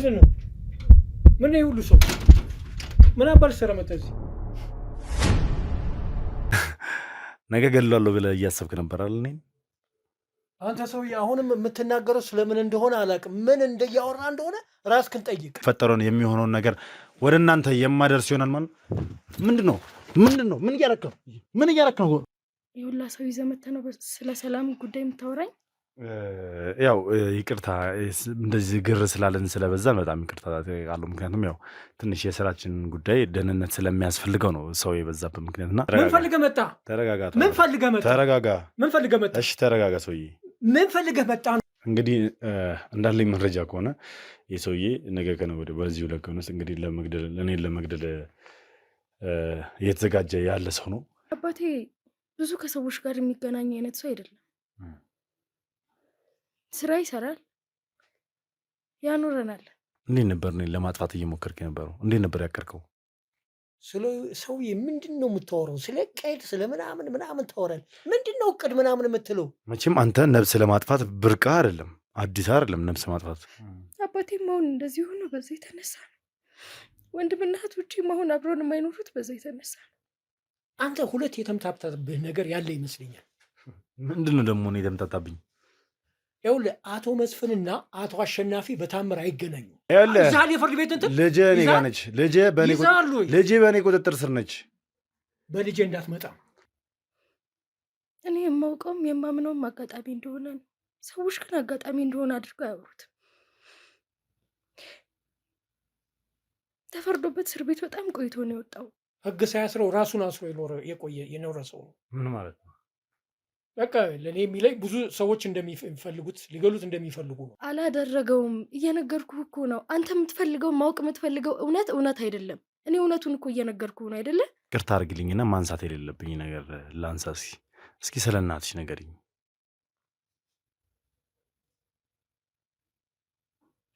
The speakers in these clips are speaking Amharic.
ምንድነው? ምን ነው ሁሉ ሰው ምን አባል ሰረመተዚ ነገ ገለዋለሁ ብለህ እያሰብክ ነበር አይደል? አንተ ሰውዬ አሁንም የምትናገረው ስለምን እንደሆነ አላውቅም። ምን እንደያወራ እንደሆነ ራስህን ጠይቅ። ፈጠረውን የሚሆነውን ነገር ወደ እናንተ የማደርስ ይሆናል ማለት ምንድነው? ምን እያረክ ነው? የሁላ ሰው ይዘህ መተህ ነው ስለ ሰላም ጉዳይ የምታወራኝ? ያው ይቅርታ እንደዚህ ግር ስላለን ስለበዛን በጣም ይቅርታ አለው። ምክንያቱም ያው ትንሽ የስራችን ጉዳይ ደህንነት ስለሚያስፈልገው ነው ሰው የበዛበት ምክንያትና። ምን ፈልገህ መጣ? ተረጋጋ። ምን ፈልገህ መጣ? ተረጋጋ። ምን ፈልገህ መጣ? እሺ ተረጋጋ ሰውዬ። ምን ፈልገህ መጣ? እንግዲህ እንዳለኝ መረጃ ከሆነ የሰውዬ ነገ ከነገ ወዲያ በዚሁ ለቀን ውስጥ እንግዲህ እኔን ለመግደል እየተዘጋጀ ያለ ሰው ነው። አባቴ ብዙ ከሰዎች ጋር የሚገናኝ አይነት ሰው አይደለም። ስራ ይሰራል፣ ያኖረናል። እንዴት ነበር እኔን ለማጥፋት እየሞከርክ የነበረው? እንዴት ነበር ያቀርከው? ስለ ሰውዬ ምንድን ነው የምታወራው? ስለ ቀድ ስለ ምናምን ታወራል። ምንድን ነው እቅድ ምናምን የምትለው? መቼም አንተ ነብስ ለማጥፋት ብርቅ አይደለም፣ አዲስ አይደለም ነብስ ማጥፋት። አባቴ መሆን እንደዚህ ሆኖ በዛ የተነሳ ነው። ወንድምና እህቶቼ መሆን አብረን የማይኖሩት በዛ የተነሳ ነው። አንተ ሁለት የተምታታብህ ነገር ያለ ይመስለኛል። ምንድን ነው ደግሞ እኔ የተምታታብኝ? ይኸውልህ አቶ መስፍንና አቶ አሸናፊ በታምር አይገናኙ። ይኸውልህ የፍርድ ቤት እንትን ልጄ እኔ ጋር ነች። ልጄ በእኔ ቁጥጥር ስር ነች። በልጄ እንዳትመጣ። እኔ የማውቀውም የማምነውም አጋጣሚ እንደሆነ ነው። ሰዎች ግን አጋጣሚ እንደሆነ አድርገው አያወሩትም። ተፈርዶበት እስር ቤት በጣም ቆይቶ ነው የወጣው። ህግ ሳያስረው ራሱን አስሮ የኖረ ሰው ነው። ምን ማለት ነው? በቃ ለእኔ የሚለይ ብዙ ሰዎች እንደሚፈልጉት ሊገሉት እንደሚፈልጉ ነው። አላደረገውም። እየነገርኩህ እኮ ነው። አንተ የምትፈልገው ማወቅ የምትፈልገው እውነት አይደለም። እኔ እውነቱን እኮ እየነገርኩህ ነው አይደለ? ቅርታ አድርግልኝና ማንሳት የሌለብኝ ነገር ላንሳ። እስኪ ስለ እናትሽ ንገሪኝ።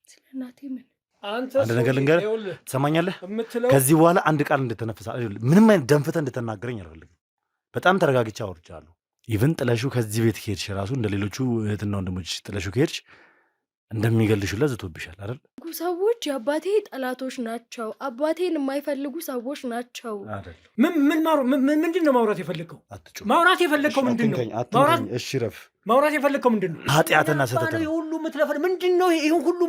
ስለ እናቴ ምን? አንድ ነገር ልንገርህ፣ ትሰማኛለህ? ከዚህ በኋላ አንድ ቃል እንድትነፍሳ ምንም አይነት ደንፍተህ እንድትናገረኝ አልፈልግም። በጣም ተረጋግቼ አውርቻለሁ። ኢቭን ጥለሹ ከዚህ ቤት ከሄድሽ ራሱ እንደ ሌሎቹ እህትና ወንድሞች ጥለሹ ከሄድሽ እንደሚገልሹላ ዝቶብሻል አይደል? ሰዎች የአባቴ ጠላቶች ናቸው። አባቴን የማይፈልጉ ሰዎች ናቸው። ምንድን ነው ማውራት የፈለግከው? ማውራት የፈለግከው ምንድን ነው? እሺ ረፍ። ማውራት የፈለግከው ምንድን ነው? ኃጢአትና ስህተት ነው ሁሉ የምትለፈ ምንድን ነው? ይህን ሁሉ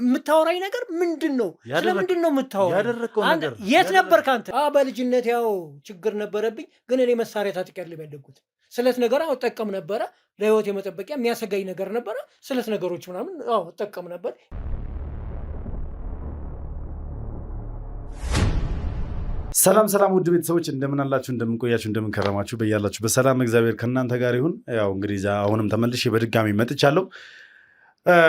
የምታወራኝ ነገር ምንድን ነው? ስለምንድን ነው የምታወራኝ? የት ነበር ከአንተ? በልጅነት ያው ችግር ነበረብኝ፣ ግን እኔ መሳሪያ ታጥቂያለሁ ያደጉት ስለት ነገር እጠቀም ነበረ። ለህይወት የመጠበቂያ የሚያሰጋኝ ነገር ነበረ። ስለት ነገሮች ምናምን እጠቀም ነበር። ሰላም ውድ ቤተሰቦች እንደምን አላችሁ? እንደምን ቆያችሁ? እንደምን ከረማችሁ? በያላችሁ በሰላም እግዚአብሔር ከእናንተ ጋር ይሁን። ያው እንግዲህ አሁንም ተመልሼ በድጋሚ መጥቻለሁ።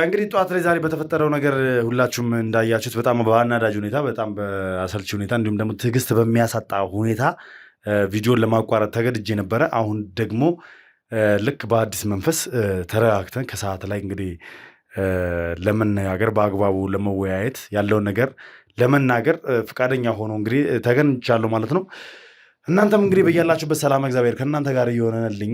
እንግዲህ ጠዋት ላይ ዛሬ በተፈጠረው ነገር ሁላችሁም እንዳያችሁት በጣም በአናዳጅ ሁኔታ፣ በጣም በአሰልቺ ሁኔታ እንዲሁም ደግሞ ትዕግስት በሚያሳጣ ሁኔታ ቪዲዮን ለማቋረጥ ተገድጄ ነበረ። አሁን ደግሞ ልክ በአዲስ መንፈስ ተረጋግተን ከሰዓት ላይ እንግዲህ ለመነጋገር በአግባቡ ለመወያየት ያለውን ነገር ለመናገር ፈቃደኛ ሆኖ እንግዲህ ተገኝቻለሁ ማለት ነው። እናንተም እንግዲህ በያላችሁበት ሰላም እግዚአብሔር ከእናንተ ጋር እየሆነልኝ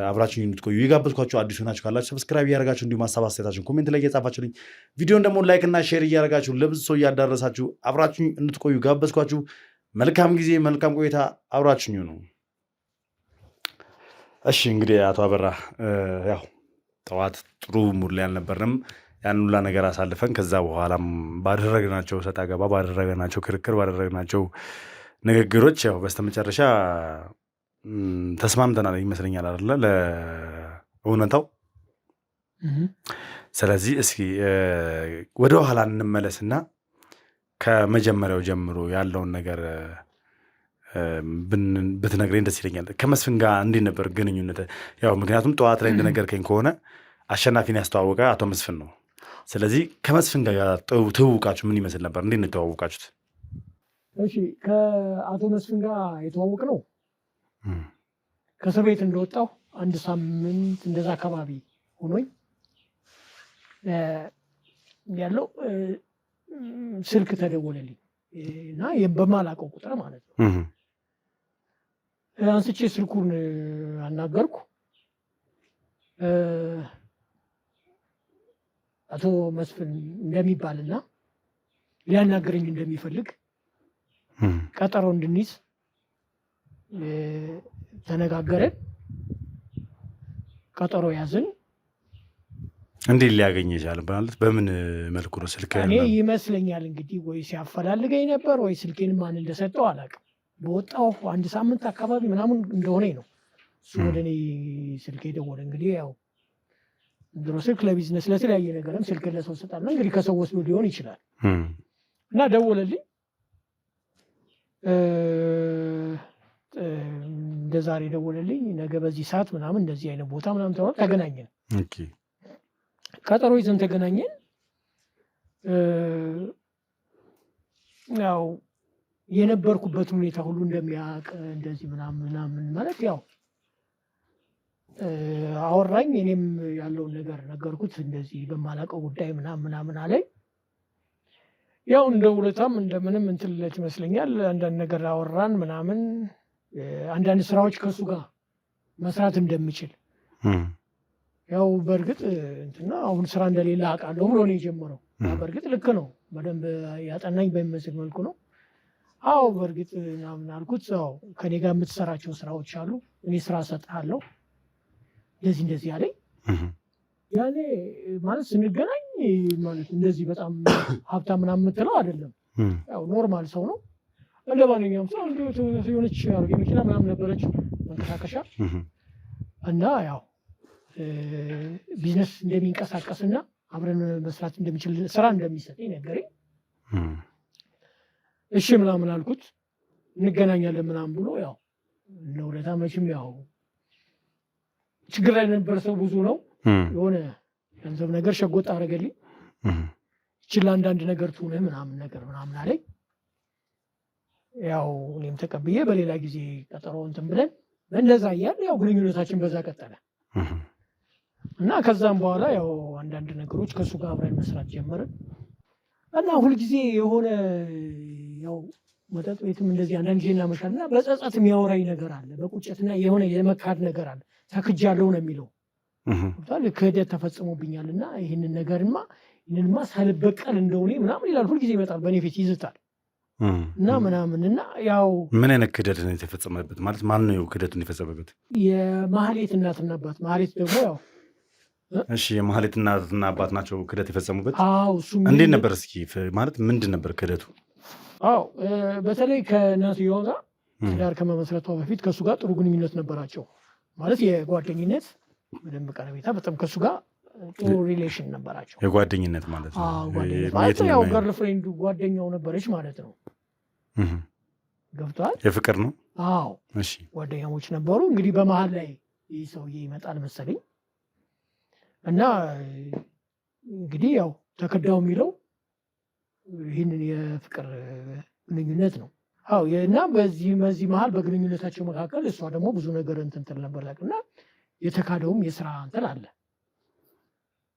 አብራችሁ እንድትቆዩ የጋበዝኳችሁ። አዲሱ ናችሁ ካላችሁ ሰብስክራይብ እያደረጋችሁ እንዲሁም ሀሳብ አስተያየታችሁን ኮሜንት ላይ እየጻፋችሁልኝ ቪዲዮን ደግሞ ላይክ እና ሼር እያደረጋችሁ ለብዙ ሰው እያዳረሳችሁ አብራችሁ እንድትቆዩ ጋበዝኳችሁ። መልካም ጊዜ፣ መልካም ቆይታ፣ አብራችሁኝ ነው። እሺ እንግዲህ አቶ አበራ ያው ጠዋት ጥሩ ሙድ ላይ አልነበርንም። ያን ሁላ ነገር አሳልፈን ከዛ በኋላም ባደረግናቸው ሰጣ ገባ፣ ባደረግናቸው ክርክር፣ ባደረግናቸው ንግግሮች ያው በስተመጨረሻ ተስማምተናል ይመስለኛል አይደለ? ለእውነታው። ስለዚህ እስኪ ወደ ኋላ እንመለስና ከመጀመሪያው ጀምሮ ያለውን ነገር ብትነግረኝ ደስ ይለኛል። ከመስፍን ጋር እንዴት ነበር ግንኙነት? ያው ምክንያቱም ጠዋት ላይ እንደነገርከኝ ከሆነ አሸናፊን ያስተዋወቀ አቶ መስፍን ነው። ስለዚህ ከመስፍን ጋር ትውውቃችሁ ምን ይመስል ነበር? እንዴት ነው የተዋወቃችሁት? እሺ ከአቶ መስፍን ጋር የተዋወቅ ነው ከእስር ቤት እንደወጣሁ አንድ ሳምንት እንደዛ አካባቢ ሆኖኝ ያለው ስልክ ተደወለልኝ እና በማላውቀው ቁጥር ማለት ነው። አንስቼ ስልኩን አናገርኩ። አቶ መስፍን እንደሚባልና ሊያናገረኝ እንደሚፈልግ ቀጠሮ እንድንይዝ ተነጋገረን። ቀጠሮ ያዝን። እንዴት ሊያገኝ ይችላል? ማለት በምን መልኩ ነው? ስልክ እኔ ይመስለኛል እንግዲህ ወይ ሲያፈላልገኝ ነበር ወይ ስልኬን ማን እንደሰጠው አላውቅም። በወጣው 1 ሳምንት አካባቢ ምናምን እንደሆነ ነው እሱ ወደ እኔ ስልክ ደወለ። እንግዲህ ያው ድሮ ስልክ ለቢዝነስ ለተለያየ ነገርም ስልክ ለሰው ሰጣልና እንግዲህ ከሰው ወስዶ ሊሆን ይችላል እና ደወለልኝ። እንደ ዛሬ ደወለልኝ። ነገ በዚህ ሰዓት ምናምን እንደዚህ አይነት ቦታ ምናምን ተባለ። ተገናኘን። ቀጠሮ ይዘን ተገናኘን። ያው የነበርኩበትን ሁኔታ ሁሉ እንደሚያውቅ እንደዚህ ምናምን ማለት ያው አወራኝ። እኔም ያለውን ነገር ነገርኩት። እንደዚህ በማላውቀው ጉዳይ ምናምን አለኝ። ያው እንደ ውለታም እንደምንም እንትልለት ይመስለኛል። አንዳንድ ነገር አወራን ምናምን አንዳንድ ስራዎች ከእሱ ጋር መስራት እንደምችል ያው በእርግጥ እንትና አሁን ስራ እንደሌለ አውቃለሁ ብሎ ነው የጀመረው። በእርግጥ ልክ ነው። በደንብ ያጠናኝ በሚመስል መልኩ ነው። አዎ በእርግጥ ምናምን አልኩት። አዎ ከኔ ጋር የምትሰራቸው ስራዎች አሉ፣ እኔ ስራ እሰጥሃለሁ እንደዚህ አለኝ። ያኔ ማለት ስንገናኝ ማለት እንደዚህ በጣም ሀብታም ምናምን የምትለው አይደለም። ያው ኖርማል ሰው ነው እንደ ማንኛውም ሰው። የሆነች መኪና ምናምን ነበረች መንቀሳቀሻ እና ያው ቢዝነስ እንደሚንቀሳቀስና አብረን መስራት እንደሚችል ስራ እንደሚሰጠኝ ነገረኝ። እሺ ምናምን አልኩት። እንገናኛለን ምናምን ብሎ ያው ለውለታ መቼም ያው ችግር ላይ የነበረ ሰው ብዙ ነው። የሆነ ገንዘብ ነገር ሸጎጥ አደረገልኝ። ይችል አንዳንድ ነገር ትሁንህ ምናምን አለኝ። ያው እኔም ተቀብዬ በሌላ ጊዜ ቀጠሮ እንትን ብለን እንደዛ እያለ ያው ግንኙነታችን በዛ ቀጠለ እና ከዛም በኋላ ያው አንዳንድ ነገሮች ከእሱ ጋር አብረን መስራት ጀመርን እና ሁልጊዜ የሆነ ያው መጠጥ ቤትም እንደዚህ አንዳንድ ጊዜ እናመሻልና በጸጸት የሚያወራኝ ነገር አለ። በቁጭትና የሆነ የመካድ ነገር አለ። ተክጃለሁ ነው የሚለው። ክህደት ተፈጽሞብኛልና ይህንንማ ሳልበቀል እንደሆነ ምናምን ይላል። ሁልጊዜ ይመጣል፣ በእኔ ፊት ይዝታል እና ምናምንና ያው ምን አይነት ክህደት ነው የተፈጸመበት? ማለት ማን ነው ክህደቱን የፈጸመበት? የማህሌት እናትና አባት። ማህሌት ደግሞ ያው እሺ፣ የማህሌት እናትና አባት ናቸው ክህደት የፈጸሙበት። እሱ እንዴት ነበር? እስኪ ማለት ምንድን ነበር ክህደቱ? በተለይ ከእናትየዋ ጋር ትዳር ከመመስረቷ በፊት ከእሱ ጋር ጥሩ ግንኙነት ነበራቸው። ማለት የጓደኝነት በደንብ ቀረቤታ፣ በጣም ከእሱ ጋር ጥሩ ሪሌሽን ነበራቸው። የጓደኝነት ማለት ነው። ያው ገርል ፍሬንዱ ጓደኛው ነበረች ማለት ነው። ገብቷል? የፍቅር ነው። እሺ፣ ጓደኛሞች ነበሩ። እንግዲህ በመሀል ላይ ይህ ሰውዬ ይመጣል መሰለኝ እና እንግዲህ ያው ተከዳው የሚለው ይህንን የፍቅር ግንኙነት ነው። እና በዚህ መሀል በግንኙነታቸው መካከል እሷ ደግሞ ብዙ ነገር እንትን ትል ነበር እና የተካደውም የስራ እንትን አለ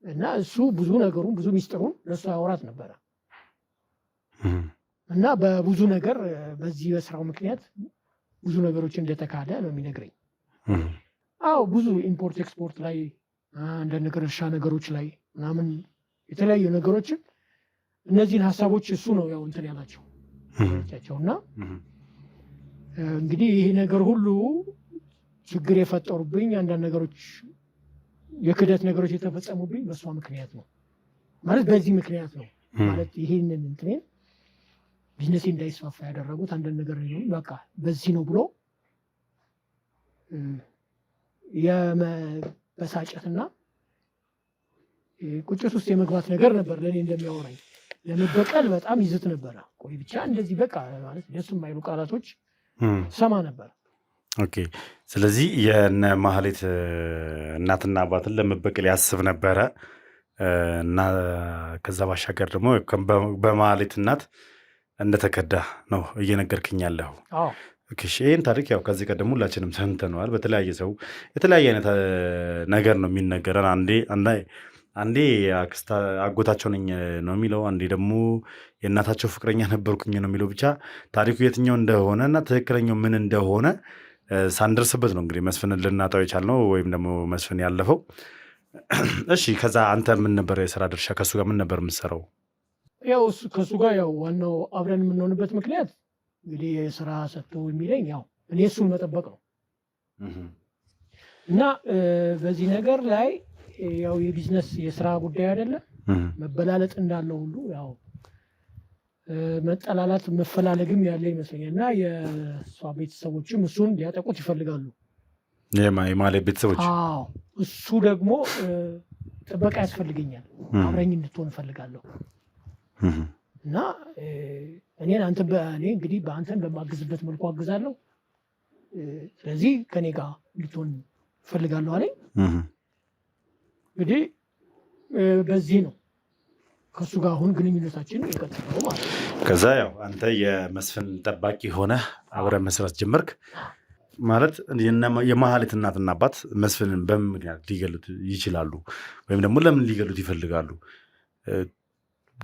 እና እሱ ብዙ ነገሩን ብዙ ሚስጥሩን ለእሷ ያወራት ነበረ እና በብዙ ነገር በዚህ በስራው ምክንያት ብዙ ነገሮች እንደተካደ ነው የሚነግረኝ። ብዙ ኢምፖርት ኤክስፖርት ላይ አንዳንድ ነገር እርሻ ነገሮች ላይ ምናምን የተለያዩ ነገሮችን እነዚህን ሀሳቦች እሱ ነው ያው እንትን ያላቸው እና እንግዲህ ይህ ነገር ሁሉ ችግር የፈጠሩብኝ አንዳንድ ነገሮች የክህደት ነገሮች የተፈጸሙብኝ በእሷ ምክንያት ነው ማለት በዚህ ምክንያት ነው ማለት ይህንን እንትኔን ቢዝነሴ እንዳይስፋፋ ያደረጉት አንዳንድ ነገር ነው። በቃ በዚህ ነው ብሎ የመበሳጨትና ቁጭት ውስጥ የመግባት ነገር ነበር ለእኔ እንደሚያወራኝ። ለመበቀል በጣም ይዝት ነበረ። ቆይ ብቻ እንደዚህ በቃ ማለት ደስ የማይሉ ቃላቶች ሰማ ነበር። ኦኬ። ስለዚህ የነ ማህሌት እናትና አባትን ለመበቀል ያስብ ነበረ እና ከዛ ባሻገር ደግሞ በማህሌት እናት እንደተከዳ ነው እየነገርክኝ ያለኸው። ይህን ታሪክ ያው ከዚህ ቀደም ሁላችንም ሰምተነዋል። በተለያየ ሰው የተለያየ አይነት ነገር ነው የሚነገረን። አንዴ አጎታቸው ነኝ ነው የሚለው፣ አንዴ ደግሞ የእናታቸው ፍቅረኛ ነበርኩኝ ነው የሚለው። ብቻ ታሪኩ የትኛው እንደሆነ እና ትክክለኛው ምን እንደሆነ ሳንደርስበት ነው እንግዲህ መስፍንን ልናጣው የቻልነው ወይም ደግሞ መስፍን ያለፈው። እሺ ከዛ አንተ ምን ነበር የስራ ድርሻ? ከሱ ጋር ምን ነበር የምትሰራው? ያው ከሱ ጋር ያው ዋናው አብረን የምንሆንበት ምክንያት እንግዲህ የስራ ሰጥቶ የሚለኝ ያው እኔ እሱን መጠበቅ ነው እና በዚህ ነገር ላይ ያው የቢዝነስ የስራ ጉዳይ አይደለም መበላለጥ እንዳለው ሁሉ ያው መጠላላት መፈላለግም ያለ ይመስለኛል እና የእሷ ቤተሰቦችም እሱን ሊያጠቁት ይፈልጋሉ። የማለት ቤተሰቦች? አዎ እሱ ደግሞ ጥበቃ ያስፈልገኛል፣ አብረኝ እንድትሆን እፈልጋለሁ እና እኔ እንግዲህ በአንተን በማግዝበት መልኩ አግዛለሁ፣ ስለዚህ ከኔ ጋር እንድትሆን እፈልጋለሁ አለኝ። እንግዲህ በዚህ ነው ከሱ ጋር አሁን ግንኙነታችን የቀጠለው ማለት ነው። ከዛ ያው አንተ የመስፍን ጠባቂ ሆነ አብረን መስራት ጀመርክ ማለት። የማህሌት እናትና አባት መስፍንን በምን ምክንያት ሊገሉት ይችላሉ ወይም ደግሞ ለምን ሊገሉት ይፈልጋሉ?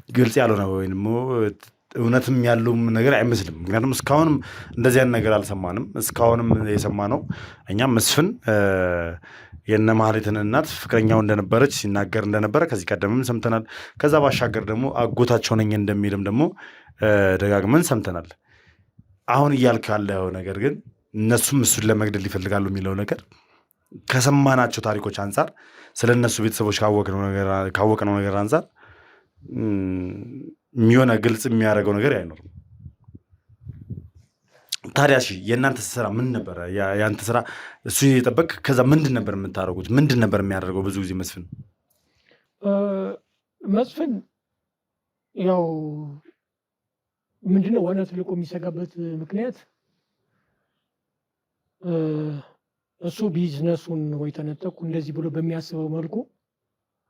ግልጽ ያልሆነ ወይም እውነትም ያለውም ነገር አይመስልም። ምክንያቱም እስካሁንም እንደዚህ አይነት ነገር አልሰማንም። እስካሁንም የሰማነው እኛም መስፍን የነ ማህሌትን እናት ፍቅረኛው እንደነበረች ሲናገር እንደነበረ ከዚህ ቀደምም ሰምተናል። ከዛ ባሻገር ደግሞ አጎታቸው ነኝ እንደሚልም ደግሞ ደጋግመን ሰምተናል። አሁን እያልክ ያለው ነገር ግን እነሱም እሱን ለመግደል ይፈልጋሉ የሚለው ነገር ከሰማናቸው ታሪኮች አንጻር፣ ስለ እነሱ ቤተሰቦች ካወቅነው ነገር አንጻር የሚሆነ ግልጽ የሚያደርገው ነገር አይኖርም። ታዲያ የእናንተ ስራ ምን ነበረ? የአንተ ስራ እሱ የጠበቅ ከዛ ምንድን ነበር የምታደርጉት? ምንድን ነበር የሚያደርገው? ብዙ ጊዜ መስፍን ያው ምንድነው ዋና ትልቁ የሚሰጋበት ምክንያት እሱ ቢዝነሱን ወይ ተነጠቁ እንደዚህ ብሎ በሚያስበው መልኩ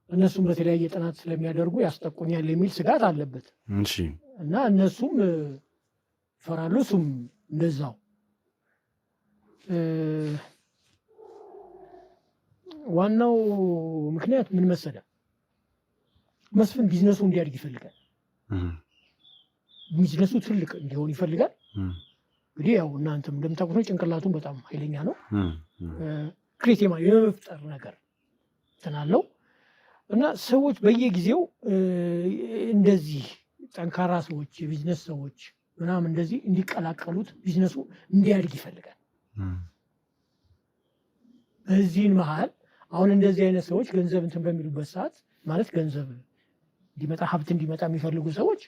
እነሱም በተለያየ ጥናት ስለሚያደርጉ ያስጠቁኛል የሚል ስጋት አለበት እና እነሱም ይፈራሉ፣ እሱም እንደዛው። ዋናው ምክንያት ምን መሰለ? መስፍን ቢዝነሱ እንዲያድግ ይፈልጋል። ቢዝነሱ ትልቅ እንዲሆን ይፈልጋል። እንግዲህ ያው እናንተም እንደምታውቁት ነው፣ ጭንቅላቱን በጣም ኃይለኛ ነው። ክሬቲቭ የመፍጠር ነገር ትናለው እና ሰዎች በየጊዜው እንደዚህ ጠንካራ ሰዎች፣ የቢዝነስ ሰዎች ምናምን እንደዚህ እንዲቀላቀሉት ቢዝነሱ እንዲያድግ ይፈልጋል። በዚህን መሀል አሁን እንደዚህ አይነት ሰዎች ገንዘብ እንትን በሚሉበት ሰዓት ማለት ገንዘብ እንዲመጣ ሀብት እንዲመጣ የሚፈልጉ ሰዎች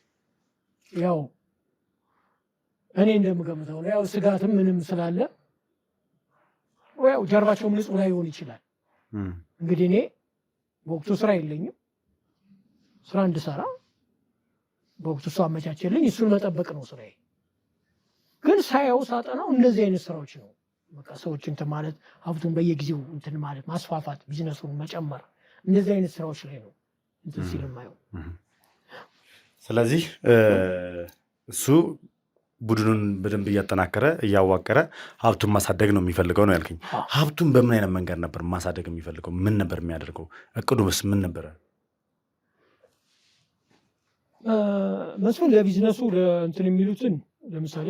ያው እኔ እንደምገምተው ነው ያው ስጋትም ምንም ስላለ ያው ጀርባቸውም ንጹህ ላይሆን ይችላል። እንግዲህ እኔ በወቅቱ ስራ የለኝም፣ ስራ እንድሰራ በወቅቱ እሱ አመቻቸልኝ። እሱን መጠበቅ ነው ስራዬ። ግን ሳያው ሳጠናው እንደዚህ አይነት ስራዎች ነው በቃ ሰዎች እንትን ማለት ሀብቱን በየጊዜው እንትን ማለት ማስፋፋት፣ ቢዝነሱን መጨመር፣ እንደዚህ አይነት ስራዎች ላይ ነው እንትን ሲል የማየው። ስለዚህ እሱ ቡድኑን በደንብ እያጠናከረ እያዋቀረ ሀብቱን ማሳደግ ነው የሚፈልገው ነው ያልከኝ። ሀብቱን በምን አይነት መንገድ ነበር ማሳደግ የሚፈልገው? ምን ነበር የሚያደርገው? እቅዱስ ምን ነበረ? መስፍን ለቢዝነሱ እንትን የሚሉትን ለምሳሌ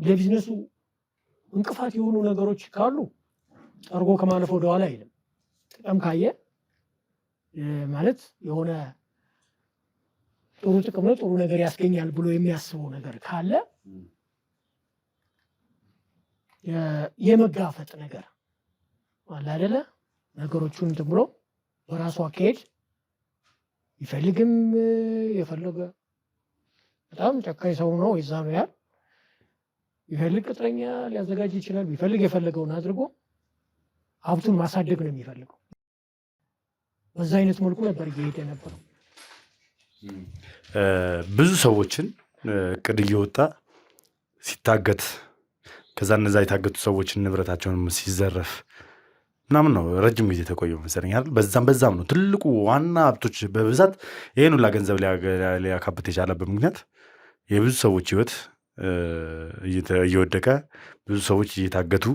ለቢዝነሱ እንቅፋት የሆኑ ነገሮች ካሉ ጠርጎ ከማለፍ ወደኋላ አይልም። ጥቅም ካየ ማለት የሆነ ጥሩ ጥቅም ነው ጥሩ ነገር ያስገኛል ብሎ የሚያስበው ነገር ካለ የመጋፈጥ ነገር አለ አይደለ? ነገሮቹን እንትን ብሎ በራሱ አካሄድ ይፈልግም የፈለገ በጣም ጨካኝ ሰው ነው ይዛ ነው ያል ይፈልግ ቅጥረኛ ሊያዘጋጅ ይችላል። ቢፈልግ የፈለገውን አድርጎ ሀብቱን ማሳደግ ነው የሚፈልገው። በዛ አይነት መልኩ ነበር እየሄደ ነበረው። ብዙ ሰዎችን እቅድ እየወጣ ሲታገት ከዛ እነዛ የታገቱ ሰዎችን ንብረታቸውን ሲዘረፍ ምናምን ነው ረጅም ጊዜ ተቆየው መሰለኝ አይደል? በዛም ነው ትልቁ ዋና ሀብቶች በብዛት ይሄን ሁላ ገንዘብ ሊያካብት የቻለበት ምክንያት የብዙ ሰዎች ህይወት እየወደቀ ብዙ ሰዎች እየታገቱ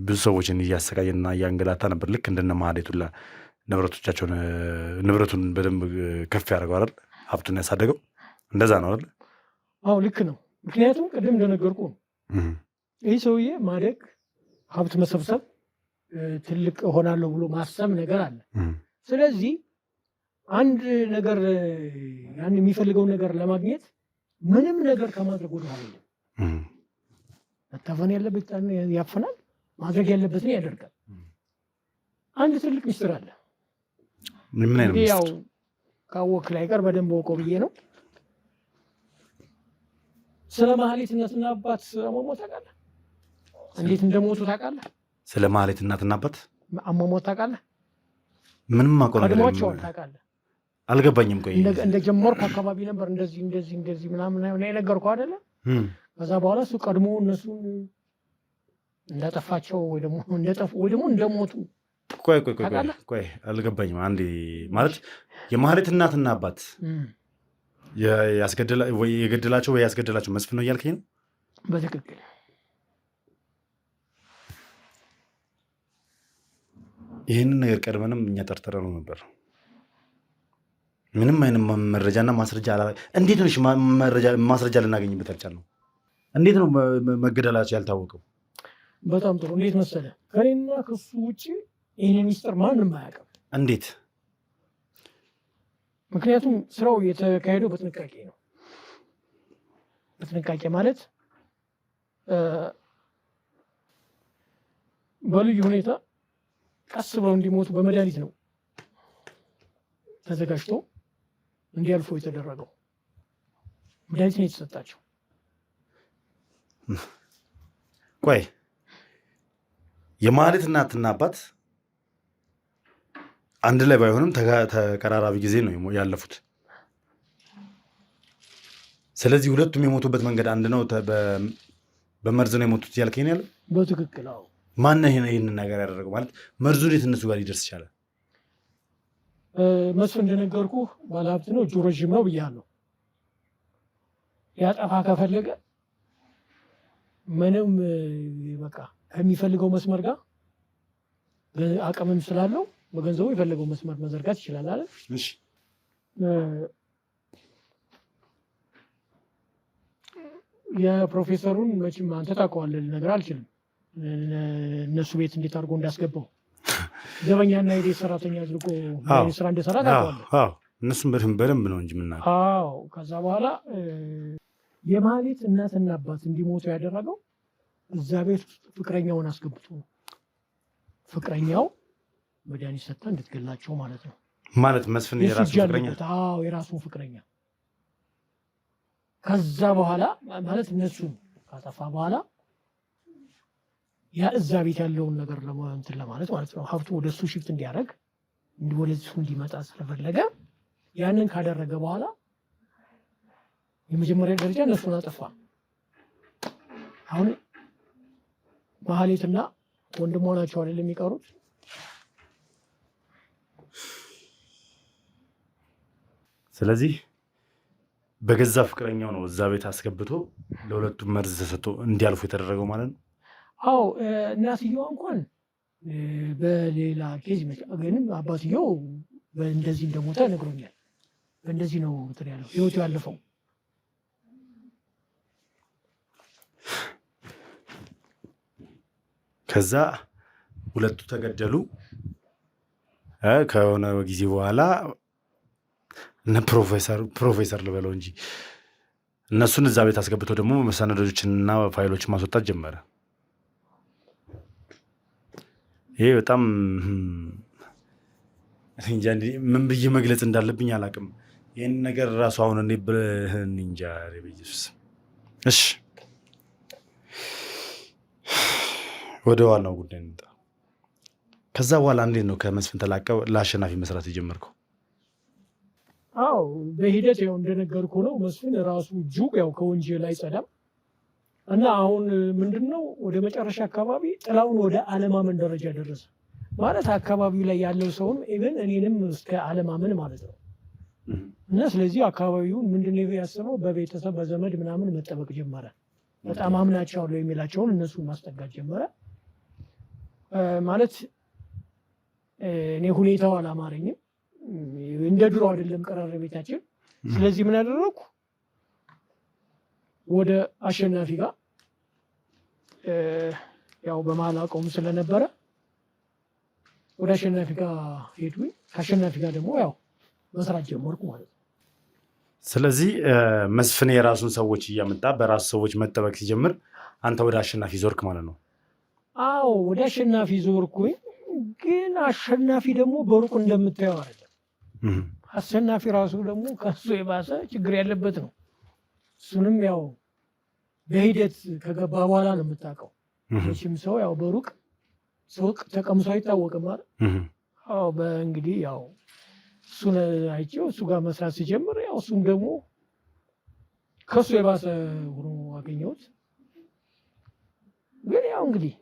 ብዙ ሰዎችን እያሰቃየና እያንገላታ ነበር። ልክ እንደነ ማህሌት ሁላ ንብረቱን በደንብ ከፍ ያደርገው አይደል? ሀብቱን ያሳደገው እንደዛ ነው አይደል? አዎ ልክ ነው። ምክንያቱም ቅድም እንደነገርኩ ይህ ሰውዬ ማደግ ሀብት መሰብሰብ ትልቅ እሆናለሁ ብሎ ማሰብ ነገር አለ። ስለዚህ አንድ ነገር ያን የሚፈልገውን ነገር ለማግኘት ምንም ነገር ከማድረግ ወደ ኋላ አይልም። መታፈን ያለበት ያፈናል፣ ማድረግ ያለበትን ያደርጋል። አንድ ትልቅ ሚስጥር አለ። ምን አይነት ያው ካወክ ላይ ቀር በደንብ ወቀው ብዬ ነው። ስለ ማህሌት እናትና አባት አሟሟት ታውቃለህ? እንዴት እንደሞቱ ታውቃለህ? ስለ ማህሌት እናትና አባት አሟሟት ታውቃለህ? ምንም አቆና ቀድሟቸዋል ታውቃለህ? አልገባኝም። ቆይ እንደ ጀመርኩ አካባቢ ነበር እንደዚህ ምናምን ነው የነገርኩህ አይደለ? ከዛ በኋላ እሱ ቀድሞ እነሱን እንዳጠፋቸው ወይ ደግሞ እንደጠፉ ወይ ደግሞ እንደሞቱ ቆይ አልገባኝም። አንዴ ማለት የማህሌት እናትና አባት የገደላቸው ወይ ያስገደላቸው መስፍን ነው እያልከኝ ነው? በትክክል ይህንን ነገር ቀድመንም እኛ ጠርጥረነው ነበር። ምንም አይነት መረጃና ማስረጃ እንዴት ነው ማስረጃ ልናገኝበት አልቻልነው? እንዴት ነው መገደላቸው ያልታወቀው? በጣም ጥሩ። እንዴት መሰለህ ከእኔና ከሱ ውጭ ይህን ሚስጥር ማንም አያውቅም። እንዴት? ምክንያቱም ስራው የተካሄደው በጥንቃቄ ነው። በጥንቃቄ ማለት በልዩ ሁኔታ ቀስ ብለው እንዲሞቱ በመድኃኒት ነው ተዘጋጅቶ እንዲያልፎ የተደረገው። መድኃኒት ነው የተሰጣቸው። ቆይ የማህሌት እናትና አባት አንድ ላይ ባይሆንም ተቀራራቢ ጊዜ ነው ያለፉት። ስለዚህ ሁለቱም የሞቱበት መንገድ አንድ ነው። በመርዝ ነው የሞቱት ያልከኝ ያለ? በትክክል አዎ። ማን ይህንን ነገር ያደረገው? ማለት መርዙ እንዴት እነሱ ጋር ሊደርስ ይቻላል? መስፍን እንደነገርኩህ ባለሀብት ነው፣ እጁ ረዥም ነው ብያለሁ። ያጠፋ ከፈለገ ምንም በቃ ከሚፈልገው መስመር ጋር አቅምም ስላለው በገንዘቡ የፈለገው መስመር መዘርጋት ይችላል አይደል? እሺ የፕሮፌሰሩን መቼም አንተ ታውቀዋለህ፣ ልነግርህ አልችልም። እነሱ ቤት እንዴት አድርጎ እንዳስገባው ዘበኛና የቤት ሰራተኛ አድርጎ ስራ እንደሰራ ታውቀዋለህ። እነሱም በደንብ ነው እንጂ የምናውቀው። አዎ። ከዛ በኋላ የማህሌት እናትና አባት እንዲሞቱ ያደረገው እዛ ቤት ውስጥ ፍቅረኛውን አስገብቶ ፍቅረኛው መድኃኒት ሰጥታ እንድትገላቸው ማለት ነው። ማለት መስፍን የራሱ ፍቅረኛ? አዎ የራሱን ፍቅረኛ። ከዛ በኋላ ማለት እነሱን ካጠፋ በኋላ ያ እዛ ቤት ያለውን ነገር እንትን ለማለት ማለት ነው ሀብቱ ወደ እሱ ሽፍት እንዲያደርግ ወደ እሱ እንዲመጣ ስለፈለገ ያንን ካደረገ በኋላ የመጀመሪያ ደረጃ እነሱን አጠፋ። አሁን ማህሌትና ወንድሟ ናቸው አይደል የሚቀሩት? ስለዚህ በገዛ ፍቅረኛው ነው እዛ ቤት አስገብቶ ለሁለቱም መርዝ ተሰጥቶ እንዲያልፉ የተደረገው ማለት ነው። አዎ እናትየዋ እንኳን በሌላ ኬዝ ግን አባትየው እንደዚህ እንደሞተ ነግሮኛል። በእንደዚህ ነው እንትን ያለው ህይወቱ ያለፈው። ከዛ ሁለቱ ተገደሉ። ከሆነ ጊዜ በኋላ እነ ፕሮፌሰር ልበለው እንጂ እነሱን እዛ ቤት አስገብተው ደግሞ መሰነዶችንና ፋይሎችን ማስወጣት ጀመረ። ይሄ በጣም ምን ብዬ መግለጽ እንዳለብኝ አላውቅም። ይህን ነገር ራሱ አሁን እኔ ብልህን እንጃ በኢየሱስ። እሺ ወደ ዋናው ጉዳይ እንምጣ። ከዛ በኋላ እንዴት ነው ከመስፍን ተላቀው ለአሸናፊ መስራት የጀመርከው? አዎ በሂደት ያው እንደነገርኩ ነው። መስፍን ራሱ እጁ ያው ከወንጀል አይጸዳም እና አሁን ምንድነው ወደ መጨረሻ አካባቢ ጥላውን ወደ አለማመን ደረጃ ደረሰ። ማለት አካባቢው ላይ ያለው ሰውን ኢቭን እኔንም እስከ አለማመን ማለት ነው። እና ስለዚህ አካባቢውን ምንድነው ያሰበው በቤተሰብ በዘመድ ምናምን መጠበቅ ጀመረ። በጣም አምናቸዋለሁ የሚላቸውን እነሱን ማስጠጋት ጀመረ። ማለት እኔ ሁኔታው አላማረኝም። እንደ ድሮ አይደለም ቀረቤታችን። ስለዚህ ምን አደረኩ? ወደ አሸናፊ ጋር ያው በመሀል አቆም ስለነበረ ወደ አሸናፊ ጋር ሄድኩኝ። ከአሸናፊ ጋር ደግሞ ያው መስራት ጀመርኩ ማለት ነው። ስለዚህ መስፍን የራሱን ሰዎች እያመጣ በራሱ ሰዎች መጠበቅ ሲጀምር አንተ ወደ አሸናፊ ዞርክ ማለት ነው? አዎ ወደ አሸናፊ ዞርኩኝ። ግን አሸናፊ ደግሞ በሩቅ እንደምታየው አይደለም። አሸናፊ ራሱ ደግሞ ከሱ የባሰ ችግር ያለበት ነው። እሱንም ያው በሂደት ከገባ በኋላ ነው የምታውቀው። መቼም ሰው ያው በሩቅ ሱቅ ተቀምሶ አይታወቅም ማለት። አዎ በእንግዲህ ያው እሱን አይቼው እሱ ጋር መስራት ሲጀምር ያው እሱም ደግሞ ከሱ የባሰ ሆኖ አገኘሁት። ግን ያው እንግዲህ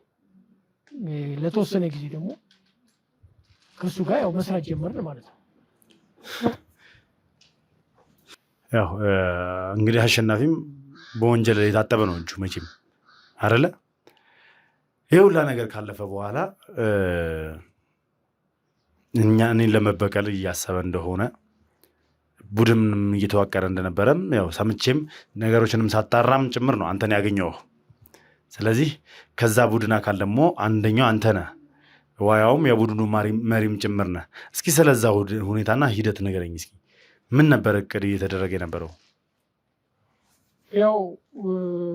ለተወሰነ ጊዜ ደግሞ ከሱ ጋር ያው መስራት ጀመርን ማለት ነው። ያው እንግዲህ አሸናፊም በወንጀል የታጠበ ነው እጁ መቼም አይደለ? ይህ ሁላ ነገር ካለፈ በኋላ እኔን ለመበቀል እያሰበ እንደሆነ ቡድንም እየተዋቀረ እንደነበረም ያው ሰምቼም ነገሮችንም ሳጣራም ጭምር ነው አንተን ያገኘው። ስለዚህ ከዛ ቡድን አካል ደግሞ አንደኛው አንተ ነህ፣ ዋያውም የቡድኑ መሪም ጭምር ነህ። እስኪ ስለዛ ሁኔታና ሂደት ንገረኝ እስኪ። ምን ነበር እቅድ እየተደረገ የነበረው? ያው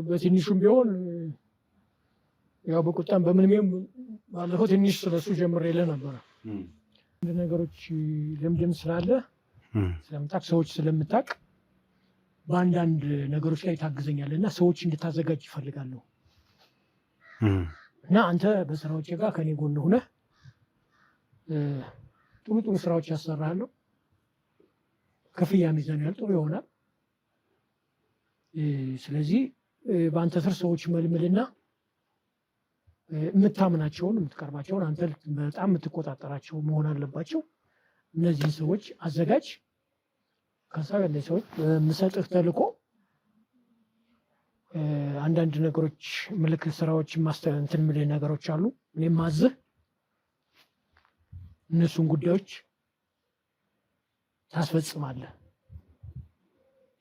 በትንሹም ቢሆን ያው በቁጣም በምንም ባለፈው ትንሽ ስለሱ ጀምሬ ነበረ። ነገሮች ልምድም ስላለ ስለምታውቅ ሰዎች ስለምታውቅ በአንዳንድ ነገሮች ላይ ታግዘኛለህ እና ሰዎች እንድታዘጋጅ ይፈልጋለሁ እና አንተ በስራዎች ጋር ከኔ ጎን ሆነህ ጥሩ ጥሩ ስራዎች ያሰራሃለሁ። ክፍያ ሚዛን ያህል ጥሩ ይሆናል። ስለዚህ በአንተ ስር ሰዎች መልምልና የምታምናቸውን የምትቀርባቸውን አንተ በጣም የምትቆጣጠራቸው መሆን አለባቸው። እነዚህን ሰዎች አዘጋጅ። ከዛ እነዚህ ሰዎች የምሰጥህ ተልእኮ አንዳንድ ነገሮች ምልክት ስራዎች እንትን የምልህ ነገሮች አሉ። እኔም ማዝህ እነሱን ጉዳዮች ታስፈጽማለህ።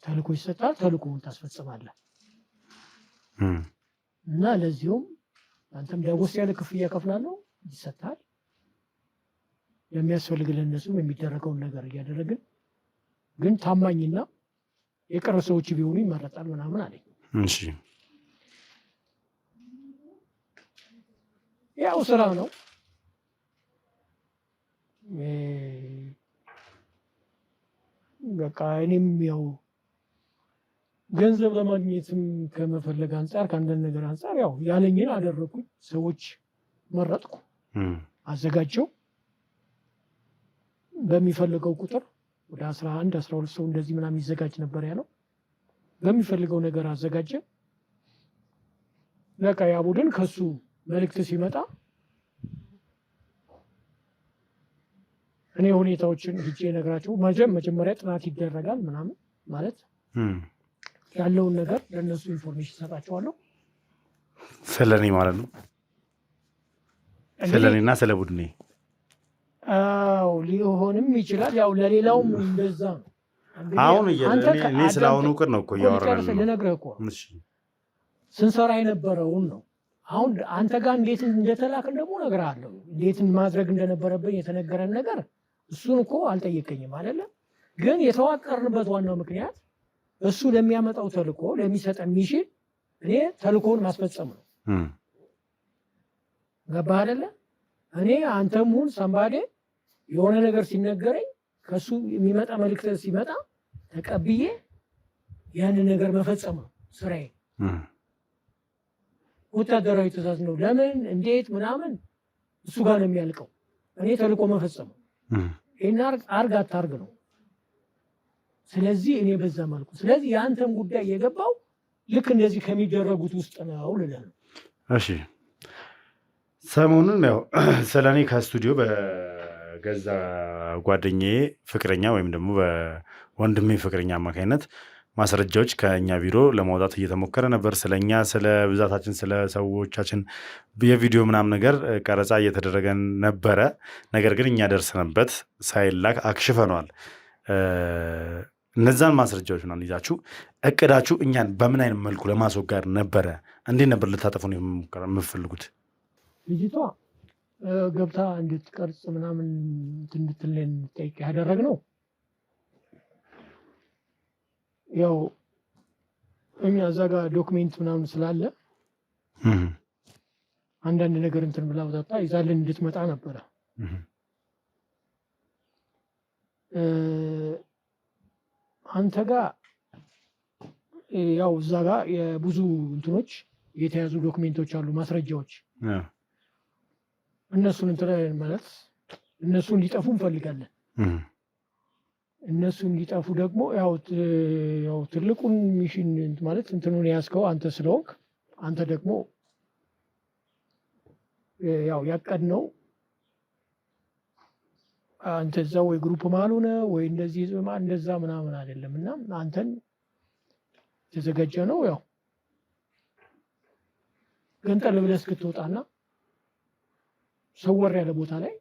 ተልእኮ ይሰጣል፣ ተልእኮውን ታስፈጽማለህ እና ለዚሁም አንተም ዳጎስ ያለ ክፍያ ከፍላለሁ ይሰጣል። የሚያስፈልግ ለእነሱም የሚደረገውን ነገር እያደረግን ግን ታማኝና የቅርብ ሰዎች ቢሆኑ ይመረጣል ምናምን አለኝ። እሺ ያው ስራ ነው። በቃ እኔም ያው ገንዘብ ለማግኘትም ከመፈለግ አንጻር ከአንዳንድ ነገር አንጻር ያው ያለኝን አደረኩኝ። ሰዎች መረጥኩ፣ አዘጋጀው። በሚፈልገው ቁጥር ወደ 11 12 ሰው እንደዚህ ምናምን ይዘጋጅ ነበር ያለው። በሚፈልገው ነገር አዘጋጀ። በቃ ያ ቡድን ከሱ መልእክት ሲመጣ እኔ ሁኔታዎችን ሂጄ ነግራቸው መጀመሪያ ጥናት ይደረጋል ምናምን ማለት ያለውን ነገር ለእነሱ ኢንፎርሜሽን ሰጣቸዋለሁ። ስለኔ ማለት ነው። ስለኔና ስለ ቡድኔ አዎ ሊሆንም ይችላል። ያው ለሌላውም እንደዛ ነው። አሁን እኔ ስለ አሁኑ ቅር ነው እኮ እያወራን ነው። ልነግርህ እኮ ስንሰራ የነበረውን ነው። አሁን አንተ ጋር እንዴት እንደተላክን ደግሞ እነግርሃለሁ። እንዴት ማድረግ እንደነበረብኝ የተነገረን ነገር እሱን እኮ አልጠየቀኝም አይደለም። ግን የተዋቀርንበት ዋናው ምክንያት እሱ ለሚያመጣው ተልእኮ ለሚሰጠን ሚሽን እኔ ተልእኮውን ማስፈጸም ነው። ገባህ አይደለ? እኔ አንተም ሁን ሰንባዴ የሆነ ነገር ሲነገረኝ ከሱ የሚመጣ መልእክት ሲመጣ ተቀብዬ ያንን ነገር መፈጸም ነው ስራዬ። ወታደራዊ ትእዛዝ ነው። ለምን እንዴት ምናምን እሱ ጋር ነው የሚያልቀው። እኔ ተልእኮ መፈጸም ነው። ይህን አርግ አታርግ ነው። ስለዚህ እኔ በዛ መልኩ ስለዚህ የአንተም ጉዳይ የገባው ልክ እንደዚህ ከሚደረጉት ውስጥ ነው ልልህ ነው። እሺ ሰሞኑን ያው ስለ እኔ ከስቱዲዮ በገዛ ጓደኛዬ ፍቅረኛ ወይም ደግሞ በወንድሜ ፍቅረኛ አማካኝነት ማስረጃዎች ከእኛ ቢሮ ለማውጣት እየተሞከረ ነበር። ስለኛ ስለ ብዛታችን ስለ ሰዎቻችን የቪዲዮ ምናምን ነገር ቀረጻ እየተደረገ ነበረ። ነገር ግን እኛ ደርሰንበት ሳይላክ አክሽፈነዋል። እነዛን ማስረጃዎች ምናምን ይዛችሁ እቅዳችሁ እኛን በምን አይነት መልኩ ለማስወጋድ ነበረ? እንዴት ነበር ልታጠፉን የምፈልጉት? ልጅቷ ገብታ እንድትቀርጽ ምናምን እንድትልን ጠይቅ ያደረግነው ያው እኛ እዛ ጋር ዶክሜንት ምናምን ስላለ አንዳንድ ነገር እንትን ብላ ወጣ ይዛልን እንድትመጣ ነበረ። አንተ ጋር ያው እዛ ጋር የብዙ እንትኖች የተያዙ ዶክሜንቶች አሉ፣ ማስረጃዎች። እነሱን እንትን ማለት እነሱ እንዲጠፉ እንፈልጋለን። እነሱ እንዲጠፉ ደግሞ ያው ትልቁን ሚሽን ማለት እንትኑን ያዝከው አንተ ስለሆንክ አንተ ደግሞ ያው ያቀድነው አንተ እዛው ወይ ግሩፕ መሀል ሆነ ወይ እንደዚህ እንደዛ ምናምን አይደለም እና አንተን ተዘጋጀ ነው ያው ገንጠል ብለህ እስክትወጣና ሰወር ያለ ቦታ ላይ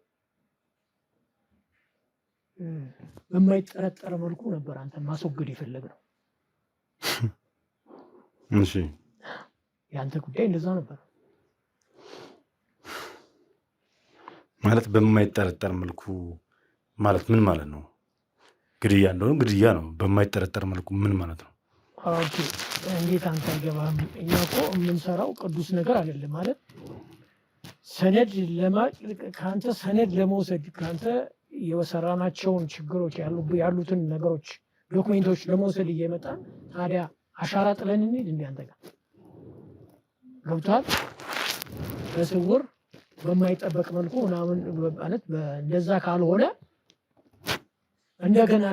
በማይጠረጠር መልኩ ነበር አንተን ማስወገድ የፈለግነው። እሺ ያንተ ጉዳይ እንደዛ ነበር ማለት በማይጠረጠር መልኩ ማለት ምን ማለት ነው? ግድያ እንደሆነ ግድያ ነው። በማይጠረጠር መልኩ ምን ማለት ነው? ኦኬ እንዴት አንተ አይገባህም? እኛ እኮ የምንሰራው ቅዱስ ነገር አይደለም ማለት ሰነድ ከአንተ ሰነድ ለመውሰድ ከአንተ የሰራናቸውን ችግሮች ያሉትን ነገሮች ዶክሜንቶች ለመውሰድ እየመጣን ታዲያ አሻራ ጥለን እንሂድ እንደ አንተ ጋር ገብቷል። በስውር በማይጠበቅ መልኩ ምናምን ማለት እንደዛ ካልሆነ እንደገና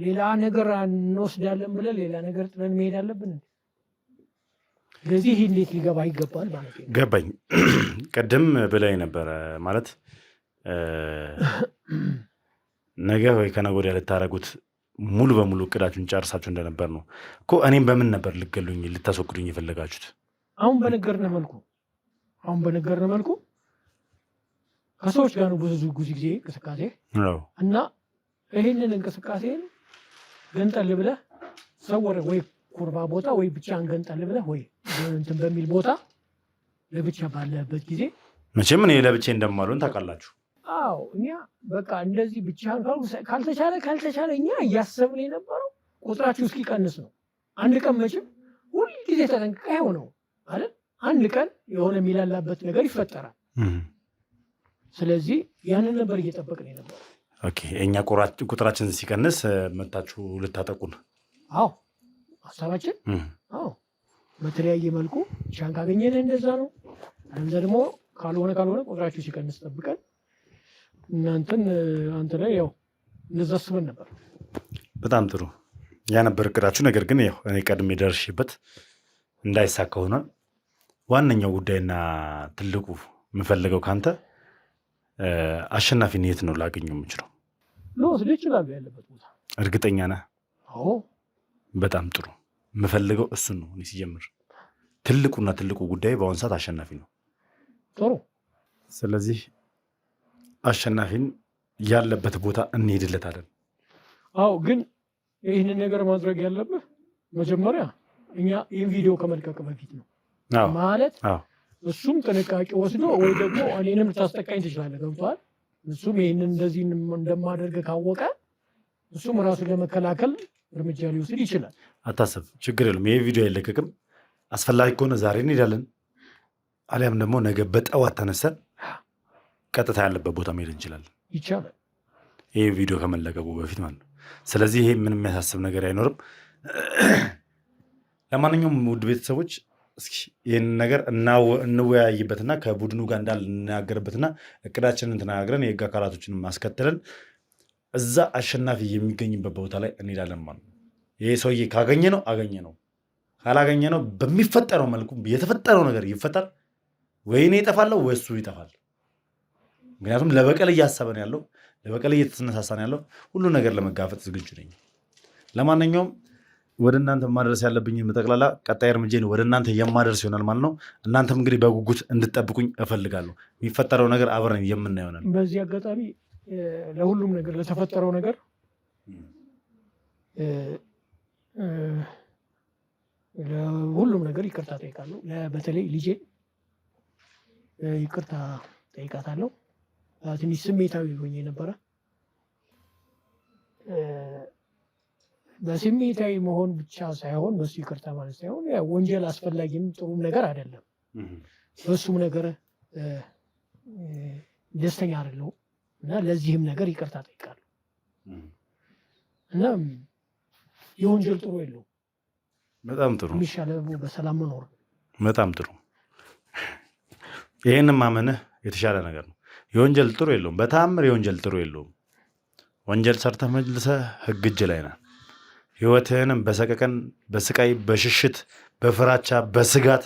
ሌላ ነገር እንወስዳለን ብለን ሌላ ነገር ጥለን መሄድ አለብን። ስለዚህ ይህ እንዴት ሊገባ ይገባል ማለት ነው። ገባኝ። ቀደም ብላይ ነበረ ማለት ነገ ወይ ከነገ ወዲያ ልታረጉት ሙሉ በሙሉ እቅዳችሁን ጨርሳችሁ እንደነበር ነው እኮ። እኔም በምን ነበር ልገሉኝ ልታስወግዱኝ የፈለጋችሁት? አሁን በነገርነ መልኩ ከሰዎች ጋር ነው ብዙ ጊዜ እንቅስቃሴ እና ይህንን እንቅስቃሴን ገንጠል ብለህ ሰወር ወይ ኩርባ ቦታ ወይ ብቻን ገንጠል ብለህ ወይ እንትን በሚል ቦታ ለብቻ ባለበት ጊዜ መቼም እኔ ለብቻ እንደማልሆን ታውቃላችሁ። አዎ እኛ በቃ እንደዚህ ብቻን ካልተቻለ እኛ እያሰብን የነበረው ቁጥራችሁ እስኪቀንስ ነው። አንድ ቀን መቼም ሁል ጊዜ ተጠንቅቀ የሆነው ማለት አንድ ቀን የሆነ የሚላላበት ነገር ይፈጠራል። ስለዚህ ያንን ነበር እየጠበቅን የነበረው። ኦኬ እኛ ቁጥራችን ሲቀንስ መታችሁ ልታጠቁን? አዎ ሀሳባችን አዎ በተለያየ መልኩ ሻን ካገኘን እንደዛ ነው። አንተ ደግሞ ካልሆነ ቁጥራችሁ ሲቀንስ ጠብቀን አንተ ላይ ያው እንደዛ አስበን ነበር። በጣም ጥሩ ያ ነበር እቅዳችሁ። ነገር ግን ያው እኔ ቀድሜ ደርሼበት እንዳይሳካ ሆኗል። ዋነኛው ጉዳይና ትልቁ የምፈልገው ካንተ አሸናፊን የት ነው ላገኘው የምችለው? ልወስድ ይችላል ያለበት ቦታ። እርግጠኛ ነህ? አዎ በጣም ጥሩ። የምፈልገው እሱን ነው። እኔ ሲጀምር ትልቁ ጉዳይ በአሁኑ ሰዓት አሸናፊ ነው። ጥሩ። ስለዚህ አሸናፊን ያለበት ቦታ እንሄድለታለን። አዎ ግን ይህንን ነገር ማድረግ ያለብህ መጀመሪያ እኛ ይህን ቪዲዮ ከመልቀቅ በፊት ነው ማለት እሱም ጥንቃቄ ወስዶ ወይ ደግሞ እኔንም ልታስጠቃኝ ትችላለህ። ገብቶሃል? እሱም ይህንን እንደዚህ እንደማደርግ ካወቀ እሱም ራሱን ለመከላከል እርምጃ ሊወስድ ይችላል። አታስብ፣ ችግር የለም። ይህ ቪዲዮ አይለቀቅም። አስፈላጊ ከሆነ ዛሬ እንሄዳለን፣ አሊያም ደግሞ ነገ በጠዋት ተነሰን ቀጥታ ያለበት ቦታ መሄድ እንችላለን። ይቻላል፣ ይህ ቪዲዮ ከመለቀቁ በፊት ማለት ነው። ስለዚህ ይሄ ምንም የሚያሳስብ ነገር አይኖርም። ለማንኛውም ውድ ቤተሰቦች እስኪ ይህን ነገር እንወያይበትና ከቡድኑ ጋር እንዳልናገርበትና እቅዳችንን ተናግረን የህግ አካላቶችን ማስከተለን እዛ አሸናፊ የሚገኝበት ቦታ ላይ እንሄዳለን ማለት ነው። ይሄ ሰውዬ ካገኘ ነው አገኘ ነው፣ ካላገኘ ነው በሚፈጠረው መልኩ የተፈጠረው ነገር ይፈጠር፣ ወይ እኔ እጠፋለሁ ወይ እሱ ይጠፋል። ምክንያቱም ለበቀል እያሰበን ያለው ለበቀል እየተነሳሳን ያለው ሁሉ ነገር ለመጋፈጥ ዝግጁ ነኝ። ለማንኛውም ወደ እናንተ ማድረስ ያለብኝ መጠቅላላ ቀጣይ እርምጃን ወደ እናንተ የማደርስ ይሆናል ማለት ነው። እናንተም እንግዲህ በጉጉት እንድጠብቁኝ እፈልጋለሁ። የሚፈጠረው ነገር አብረን የምናየው ይሆናል። በዚህ አጋጣሚ ለሁሉም ነገር ለተፈጠረው ነገር ለሁሉም ነገር ይቅርታ ጠይቃለሁ። በተለይ ልጄ ይቅርታ ጠይቃታለሁ። ትንሽ ስሜታዊ ሆኜ ነበረ። በስሜታዊ መሆን ብቻ ሳይሆን በሱ ይቅርታ ማለት ሳይሆን ወንጀል አስፈላጊም ጥሩም ነገር አይደለም። በሱም ነገር ደስተኛ አይደለሁም እና ለዚህም ነገር ይቅርታ ጠይቃለሁ እና የወንጀል ጥሩ የለውም። በጣም ጥሩ የሚሻለው በሰላም መኖር። በጣም ጥሩ። ይህንም ማመንህ የተሻለ ነገር ነው። የወንጀል ጥሩ የለውም። በተአምር የወንጀል ጥሩ የለውም። ወንጀል ሰርተህ መልሰህ ህግ እጅ ላይ ነህ። ህይወትህንም በሰቀቀን በስቃይ በሽሽት በፍራቻ በስጋት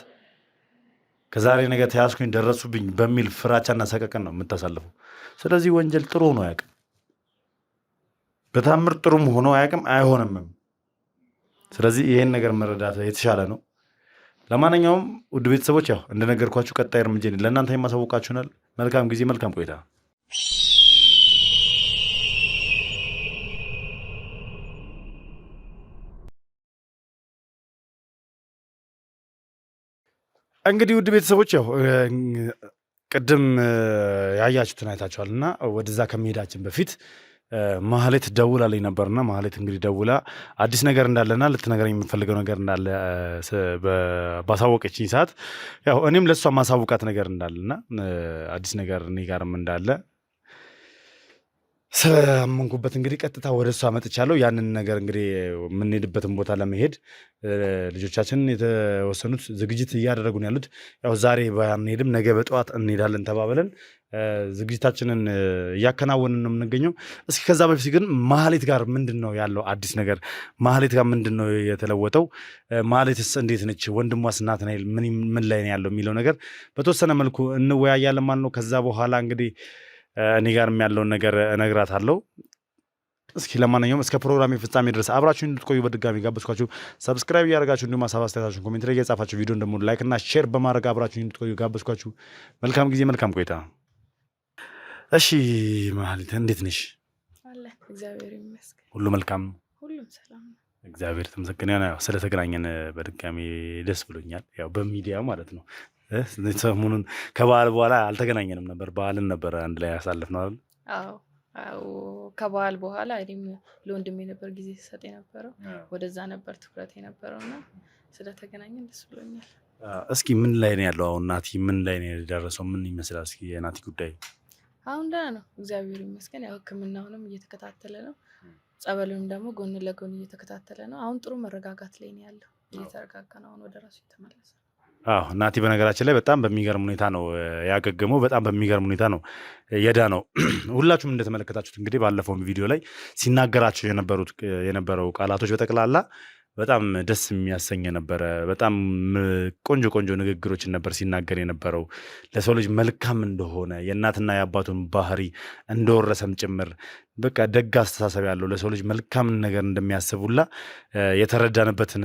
ከዛሬ ነገ ተያዝኩኝ ደረሱብኝ በሚል ፍራቻና ሰቀቀን ነው የምታሳልፈው። ስለዚህ ወንጀል ጥሩ ሆኖ አያውቅም። በታምር ጥሩም ሆኖ አያውቅም፣ አይሆንምም። ስለዚህ ይህን ነገር መረዳት የተሻለ ነው። ለማንኛውም ውድ ቤተሰቦች ያው እንደነገርኳችሁ ቀጣይ እርምጃ ለእናንተ የማሳውቃችሁናል። መልካም ጊዜ፣ መልካም ቆይታ። እንግዲህ ውድ ቤተሰቦች ያው ቅድም ያያችሁትን አይታችኋል እና ወደዛ ከመሄዳችን በፊት ማህሌት ደውላልኝ ነበርና ማህሌት እንግዲህ ደውላ አዲስ ነገር እንዳለና ልትነግረኝ የምፈልገው ነገር እንዳለ ባሳወቀችኝ ሰዓት ያው እኔም ለእሷ ማሳውቃት ነገር እንዳለና አዲስ ነገር እኔ ጋርም እንዳለ ስለአመንኩበት እንግዲህ ቀጥታ ወደ እሷ መጥቻለሁ። ያንን ነገር እንግዲህ የምንሄድበትን ቦታ ለመሄድ ልጆቻችንን የተወሰኑት ዝግጅት እያደረጉ ነው ያሉት። ያው ዛሬ ባንሄድም ነገ በጠዋት እንሄዳለን ተባብለን ዝግጅታችንን እያከናወንን ነው የምንገኘው። እስኪ ከዛ በፊት ግን ማህሌት ጋር ምንድን ነው ያለው አዲስ ነገር? ማህሌት ጋር ምንድን ነው የተለወጠው? ማህሌትስ እንዴት ነች? ወንድሟስ ናትናኤል ምን ላይ ነው ያለው የሚለው ነገር በተወሰነ መልኩ እንወያያለን ማለት ነው። ከዛ በኋላ እንግዲህ እኔ ጋርም ያለውን ነገር እነግራታለሁ። እስኪ ለማንኛውም እስከ ፕሮግራሜ ፍጻሜ ድረስ አብራችሁ እንድትቆዩ በድጋሚ ጋበዝኳችሁ። ሰብስክራይብ እያደረጋችሁ እንዲሁም ሀሳብ አስተያየታችሁን ኮሜንት ላይ እየጻፋችሁ ቪዲዮ ደግሞ ላይክ እና ሼር በማድረግ አብራችሁ እንድትቆዩ ጋበዝኳችሁ። መልካም ጊዜ፣ መልካም ቆይታ። እሺ ማህሌት እንዴት ነሽ? አለ እግዚአብሔር ይመስገን። ሁሉ መልካም ነው? ሁሉም ሰላም ነው። እግዚአብሔር ተመስገን። ያው ስለተገናኘን በድጋሚ ደስ ብሎኛል። ያው በሚዲያ ማለት ነው። ሰሞኑን ከበዓል በኋላ አልተገናኘንም ነበር። በዓልን ነበር አንድ ላይ ያሳለፍነው አይደል? አዎ ከበዓል በኋላ እኔም ለወንድሜ ነበር ጊዜ ሲሰጥ የነበረው፣ ወደዛ ነበር ትኩረት የነበረው እና ስለተገናኘን ደስ ብሎኛል። እስኪ ምን ላይ ነው ያለው አሁን? ናቲ ምን ላይ ነው የደረሰው? ምን ይመስላል? እስኪ የናቲ ጉዳይ አሁን ደህና ነው እግዚአብሔር ይመስገን። ያው ሕክምናውንም እየተከታተለ ነው፣ ጸበሉንም ደግሞ ጎን ለጎን እየተከታተለ ነው። አሁን ጥሩ መረጋጋት ላይ ነው ያለው፣ እየተረጋጋ ነው። አሁን ወደ ራሱ የተመለሰ። ናቲ በነገራችን ላይ በጣም በሚገርም ሁኔታ ነው ያገገመው። በጣም በሚገርም ሁኔታ ነው የዳነው። ሁላችሁም እንደተመለከታችሁት እንግዲህ ባለፈው ቪዲዮ ላይ ሲናገራቸው የነበረው ቃላቶች በጠቅላላ በጣም ደስ የሚያሰኝ ነበረ። በጣም ቆንጆ ቆንጆ ንግግሮችን ነበር ሲናገር የነበረው። ለሰው ልጅ መልካም እንደሆነ የእናትና የአባቱን ባህሪ እንደወረሰም ጭምር በቃ ደግ አስተሳሰብ ያለው ለሰው ልጅ መልካም ነገር እንደሚያስቡላ የተረዳንበትን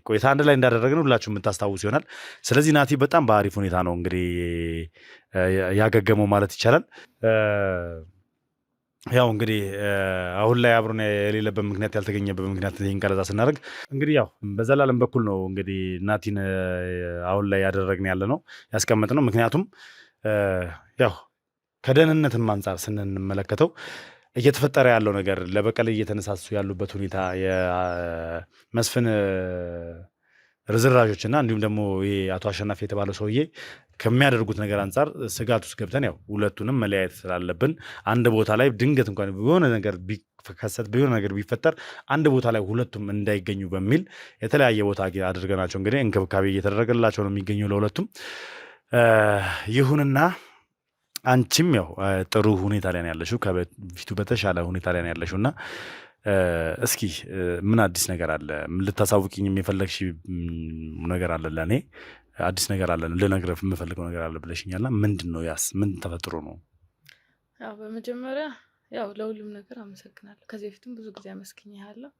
ቆይታ አንድ ላይ እንዳደረግን ሁላችሁ የምታስታውስ ይሆናል። ስለዚህ ናቲ በጣም በአሪፍ ሁኔታ ነው እንግዲህ ያገገመው ማለት ይቻላል። ያው እንግዲህ አሁን ላይ አብሮን የሌለበት ምክንያት ያልተገኘበት ምክንያት ይህን ቀረጻ ስናደርግ እንግዲህ ያው በዘላለም በኩል ነው እንግዲህ ናቲን አሁን ላይ ያደረግን ያለ ነው ያስቀመጥ ነው። ምክንያቱም ያው ከደህንነትም አንጻር ስንመለከተው እየተፈጠረ ያለው ነገር ለበቀል እየተነሳሱ ያሉበት ሁኔታ የመስፍን ርዝራዦች እና እንዲሁም ደግሞ ይሄ አቶ አሸናፊ የተባለው ሰውዬ ከሚያደርጉት ነገር አንጻር ስጋት ውስጥ ገብተን ያው ሁለቱንም መለያየት ስላለብን አንድ ቦታ ላይ ድንገት እንኳን የሆነ ነገር ቢከሰት የሆነ ነገር ቢፈጠር አንድ ቦታ ላይ ሁለቱም እንዳይገኙ በሚል የተለያየ ቦታ አድርገናቸው እንግዲህ እንክብካቤ እየተደረገላቸው ነው የሚገኙ ለሁለቱም። ይሁንና አንቺም ያው ጥሩ ሁኔታ ላይ ነው ያለሽው፣ ከፊቱ በተሻለ ሁኔታ ላይ ነው ያለሽው እና እስኪ ምን አዲስ ነገር አለ? ልታሳውቂኝ የፈለግሽ ነገር አለ? ለእኔ አዲስ ነገር አለ ልነግርህ የምፈልገው ነገር አለ ብለሽኛልና ምንድን ነው? ያስ ምን ተፈጥሮ ነው? ያው በመጀመሪያ ያው ለሁሉም ነገር አመሰግናለሁ። ከዚህ በፊትም ብዙ ጊዜ አመስግኜሃለሁ።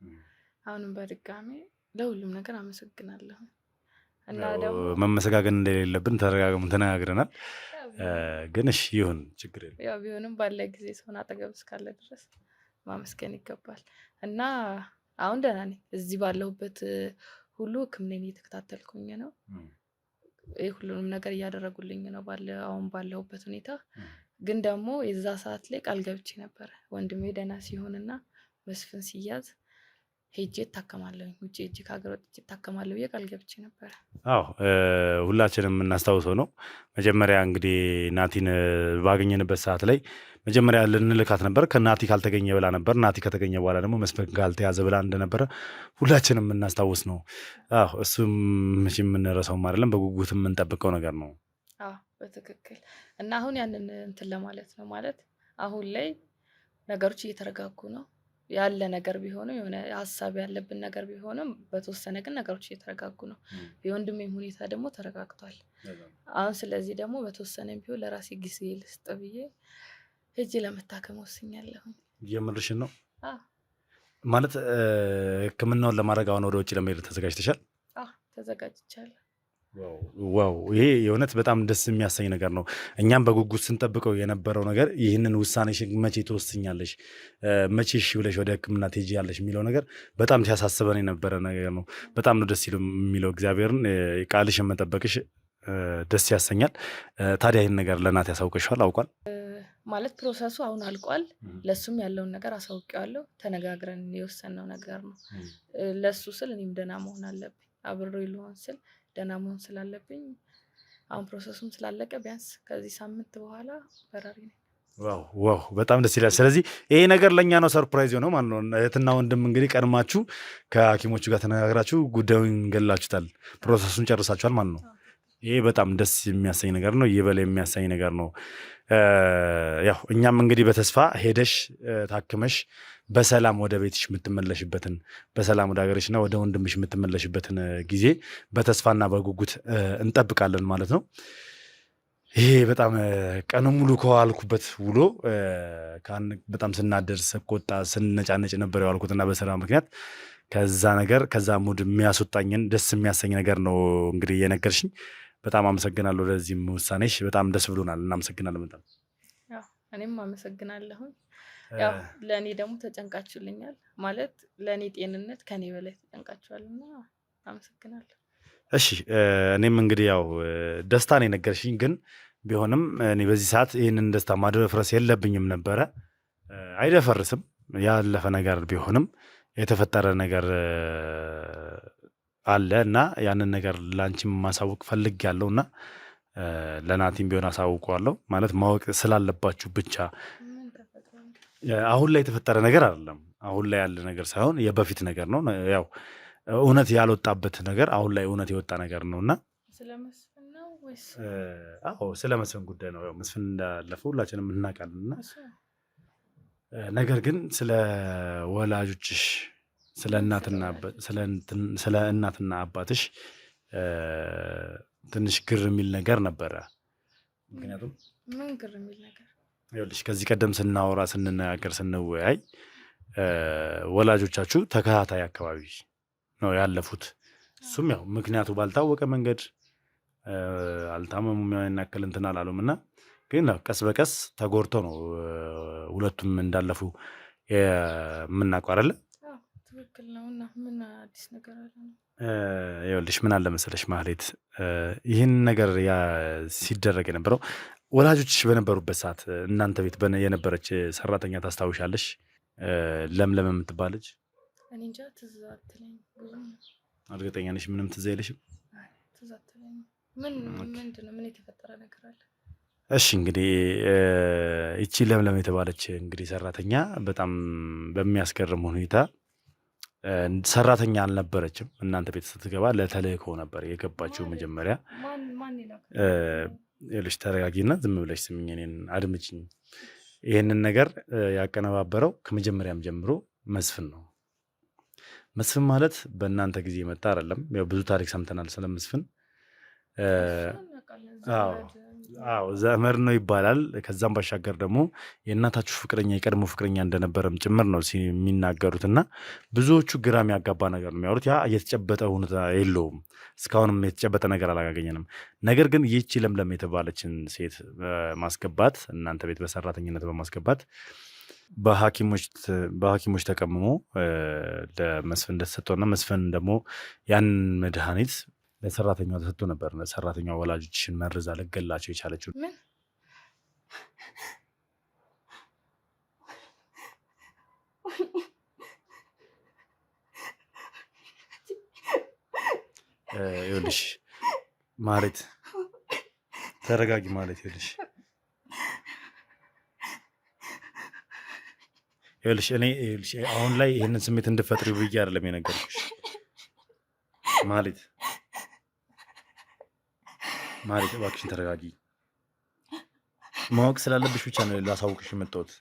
አሁንም በድጋሚ ለሁሉም ነገር አመሰግናለሁ እና ደግሞ መመሰጋገን እንደሌለብን ተነጋግረናል። ግን እሺ ይሁን፣ ችግር የለም። ያው ቢሆንም ባለ ጊዜ ሰውን አጠገብ እስካለ ድረስ ማመስገን ይገባል እና አሁን ደህና ነኝ። እዚህ ባለሁበት ሁሉ ሕክምናን እየተከታተልኩኝ ነው። ሁሉንም ነገር እያደረጉልኝ ነው አሁን ባለሁበት ሁኔታ። ግን ደግሞ የዛ ሰዓት ላይ ቃል ገብቼ ነበረ ወንድሜ ደህና ሲሆንና መስፍን ሲያዝ ሄጄ እታከማለሁ፣ ውጭ ሄጄ ከሀገር ወጥቼ እታከማለሁ ብዬ ቃል ገብቼ ነበረ። አዎ ሁላችንም የምናስታውሰው ነው። መጀመሪያ እንግዲህ ናቲን ባገኘንበት ሰዓት ላይ መጀመሪያ ልንልካት ነበር፣ ከናቲ ካልተገኘ ብላ ነበር። ናቲ ከተገኘ በኋላ ደግሞ መስፍን ካልተያዘ ብላ እንደነበረ ሁላችንም የምናስታውስ ነው። አዎ እሱም መቼም የምንረሳውም አይደለም፣ በጉጉት የምንጠብቀው ነገር ነው። አዎ በትክክል። እና አሁን ያንን እንትን ለማለት ነው ማለት አሁን ላይ ነገሮች እየተረጋጉ ነው ያለ ነገር ቢሆንም የሆነ ሀሳብ ያለብን ነገር ቢሆንም በተወሰነ ግን ነገሮች እየተረጋጉ ነው። የወንድሜም ሁኔታ ደግሞ ተረጋግቷል አሁን። ስለዚህ ደግሞ በተወሰነ ቢሆን ለራሴ ጊዜ ልስጥ ብዬ ሄጄ ለመታከም ወስኛለሁ። የምርሽን ነው ማለት ሕክምናውን ለማድረግ አሁን ወደ ውጭ ለመሄድ ተዘጋጅተሻል? ተዘጋጅቻለሁ። ዋው ይሄ የእውነት በጣም ደስ የሚያሰኝ ነገር ነው። እኛም በጉጉት ስንጠብቀው የነበረው ነገር ይህንን ውሳኔሽ መቼ ትወስኛለሽ፣ መቼ እሺ ብለሽ ወደ ሕክምና ትሄጃለሽ የሚለው ነገር በጣም ሲያሳስበን የነበረ ነገር ነው። በጣም ነው ደስ የሚለው። እግዚአብሔርን ቃልሽን መጠበቅሽ ደስ ያሰኛል። ታዲያ ይህን ነገር ለናት ያሳውቀሽዋል? አውቋል ማለት ፕሮሰሱ አሁን አልቋል። ለሱም ያለውን ነገር አሳውቀዋለሁ። ተነጋግረን የወሰንነው ነገር ነው። ለሱ ስል እኔም ደህና መሆን አለብኝ፣ አብሬ ልሆን ስል ደህና መሆን ስላለብኝ አሁን ፕሮሰሱም ስላለቀ ቢያንስ ከዚህ ሳምንት በኋላ በራሪ ነኝ። ዋው በጣም ደስ ይላል። ስለዚህ ይሄ ነገር ለእኛ ነው ሰርፕራይዝ ነው ማለት ነው። እህትና ወንድም እንግዲህ ቀድማችሁ ከሐኪሞቹ ጋር ተነጋግራችሁ ጉዳዩን ገላችሁታል፣ ፕሮሰሱን ጨርሳችኋል ማለት ነው። ይሄ በጣም ደስ የሚያሰኝ ነገር ነው፣ ይበል የሚያሰኝ ነገር ነው። ያው እኛም እንግዲህ በተስፋ ሄደሽ ታክመሽ በሰላም ወደ ቤትሽ የምትመለሽበትን በሰላም ወደ ሀገርሽና ወደ ወንድምሽ የምትመለሽበትን ጊዜ በተስፋና በጉጉት እንጠብቃለን ማለት ነው። ይሄ በጣም ቀኑ ሙሉ ከዋልኩበት ውሎ በጣም ስናደር፣ ስቆጣ፣ ስነጫነጭ ነበር የዋልኩትና በስራ ምክንያት ከዛ ሙድ የሚያስወጣኝን ደስ የሚያሰኝ ነገር ነው እንግዲህ የነገርሽኝ። በጣም አመሰግናለሁ። ለዚህም ውሳኔሽ በጣም ደስ ብሎናል። እናመሰግናለን በጣም። እኔም አመሰግናለሁኝ። ያው ለእኔ ደግሞ ተጨንቃችሁልኛል ማለት ለእኔ ጤንነት ከኔ በላይ ተጨንቃችኋልና አመሰግናለሁ። እሺ እኔም እንግዲህ ያው ደስታን የነገርሽኝ ግን ቢሆንም እኔ በዚህ ሰዓት ይህንን ደስታ ማደፍረስ የለብኝም ነበረ። አይደፈርስም፣ ያለፈ ነገር ቢሆንም የተፈጠረ ነገር አለ እና ያንን ነገር ላንቺም ማሳወቅ ፈልጌያለሁ እና ለናቲም ቢሆን አሳውቀዋለሁ። ማለት ማወቅ ስላለባችሁ ብቻ አሁን ላይ የተፈጠረ ነገር አይደለም። አሁን ላይ ያለ ነገር ሳይሆን የበፊት ነገር ነው። ያው እውነት ያልወጣበት ነገር አሁን ላይ እውነት የወጣ ነገር ነው እና ስለ መስፍን ጉዳይ ነው። መስፍን እንዳለፈ ሁላችንም እናውቃለን እና ነገር ግን ስለ ወላጆችሽ ስለ እናትና አባትሽ ትንሽ ግር የሚል ነገር ነበረ። ምክንያቱም ምን ግር የሚል ነገር ይኸውልሽ ከዚህ ቀደም ስናወራ ስንነጋገር ስንወያይ ወላጆቻችሁ ተከታታይ አካባቢ ነው ያለፉት። እሱም ያው ምክንያቱ ባልታወቀ መንገድ አልታመሙም፣ ያናክል እንትን አላሉም እና ግን ቀስ በቀስ ተጎድቶ ነው ሁለቱም እንዳለፉ የምናውቀው አይደለ? ትክክል ነው። እና ምን አዲስ ነገር አለ? ይኸውልሽ ምን አለ መሰለሽ ማህሌት፣ ይህን ነገር ሲደረግ የነበረው ወላጆችሽ በነበሩበት ሰዓት እናንተ ቤት የነበረች ሰራተኛ ታስታውሻለሽ? ለምለም የምትባለች። እኔ እንጃ ትዝ አትለኝ። እርግጠኛ ነሽ? ምንም ትዝ አይልሽም? ትዝ አትለኝ። ምንድን ነው? ምን የተፈጠረ ነገር አለ? እሺ እንግዲህ ይቺ ለምለም የተባለች እንግዲህ ሰራተኛ በጣም በሚያስገርም ሁኔታ ሰራተኛ አልነበረችም። እናንተ ቤት ስትገባ ለተልእኮ ነበር የገባችው። መጀመሪያ ይኸውልሽ ተረጋጊና ዝም ብለሽ ስምኝ፣ እኔን አድምጪኝ። ይህንን ነገር ያቀነባበረው ከመጀመሪያም ጀምሮ መስፍን ነው። መስፍን ማለት በእናንተ ጊዜ የመጣ አይደለም። ያው ብዙ ታሪክ ሰምተናል ስለ መስፍን። አዎ ዘመድ ነው ይባላል። ከዛም ባሻገር ደግሞ የእናታችሁ ፍቅረኛ የቀድሞ ፍቅረኛ እንደነበረም ጭምር ነው የሚናገሩት እና ብዙዎቹ ግራ የሚያጋባ ነገር ነው የሚያወሩት። ያ የተጨበጠ ሁኔታ የለውም። እስካሁንም የተጨበጠ ነገር አላገኘንም። ነገር ግን ይህቺ ለምለም የተባለችን ሴት ማስገባት እናንተ ቤት በሰራተኝነት በማስገባት በሐኪሞች ተቀምሞ ለመስፍን እንደተሰጠውና መስፍን ደግሞ ያን መድኃኒት ለሰራተኛዋ ተሰጥቶ ነበር። ሰራተኛዋ ወላጆችሽን መርዛ ልገላቸው የቻለችው ምን ይኸውልሽ ማለት ተረጋጊ ማለት ይኸውልሽ እኔ አሁን ላይ ይህንን ስሜት እንድፈጥሪ ብዬ አይደለም የነገርኩሽ ማለት እባክሽን ተረጋጊ። ማወቅ ስላለብሽ ብቻ ነው ላሳውቅሽ የመጣሁት።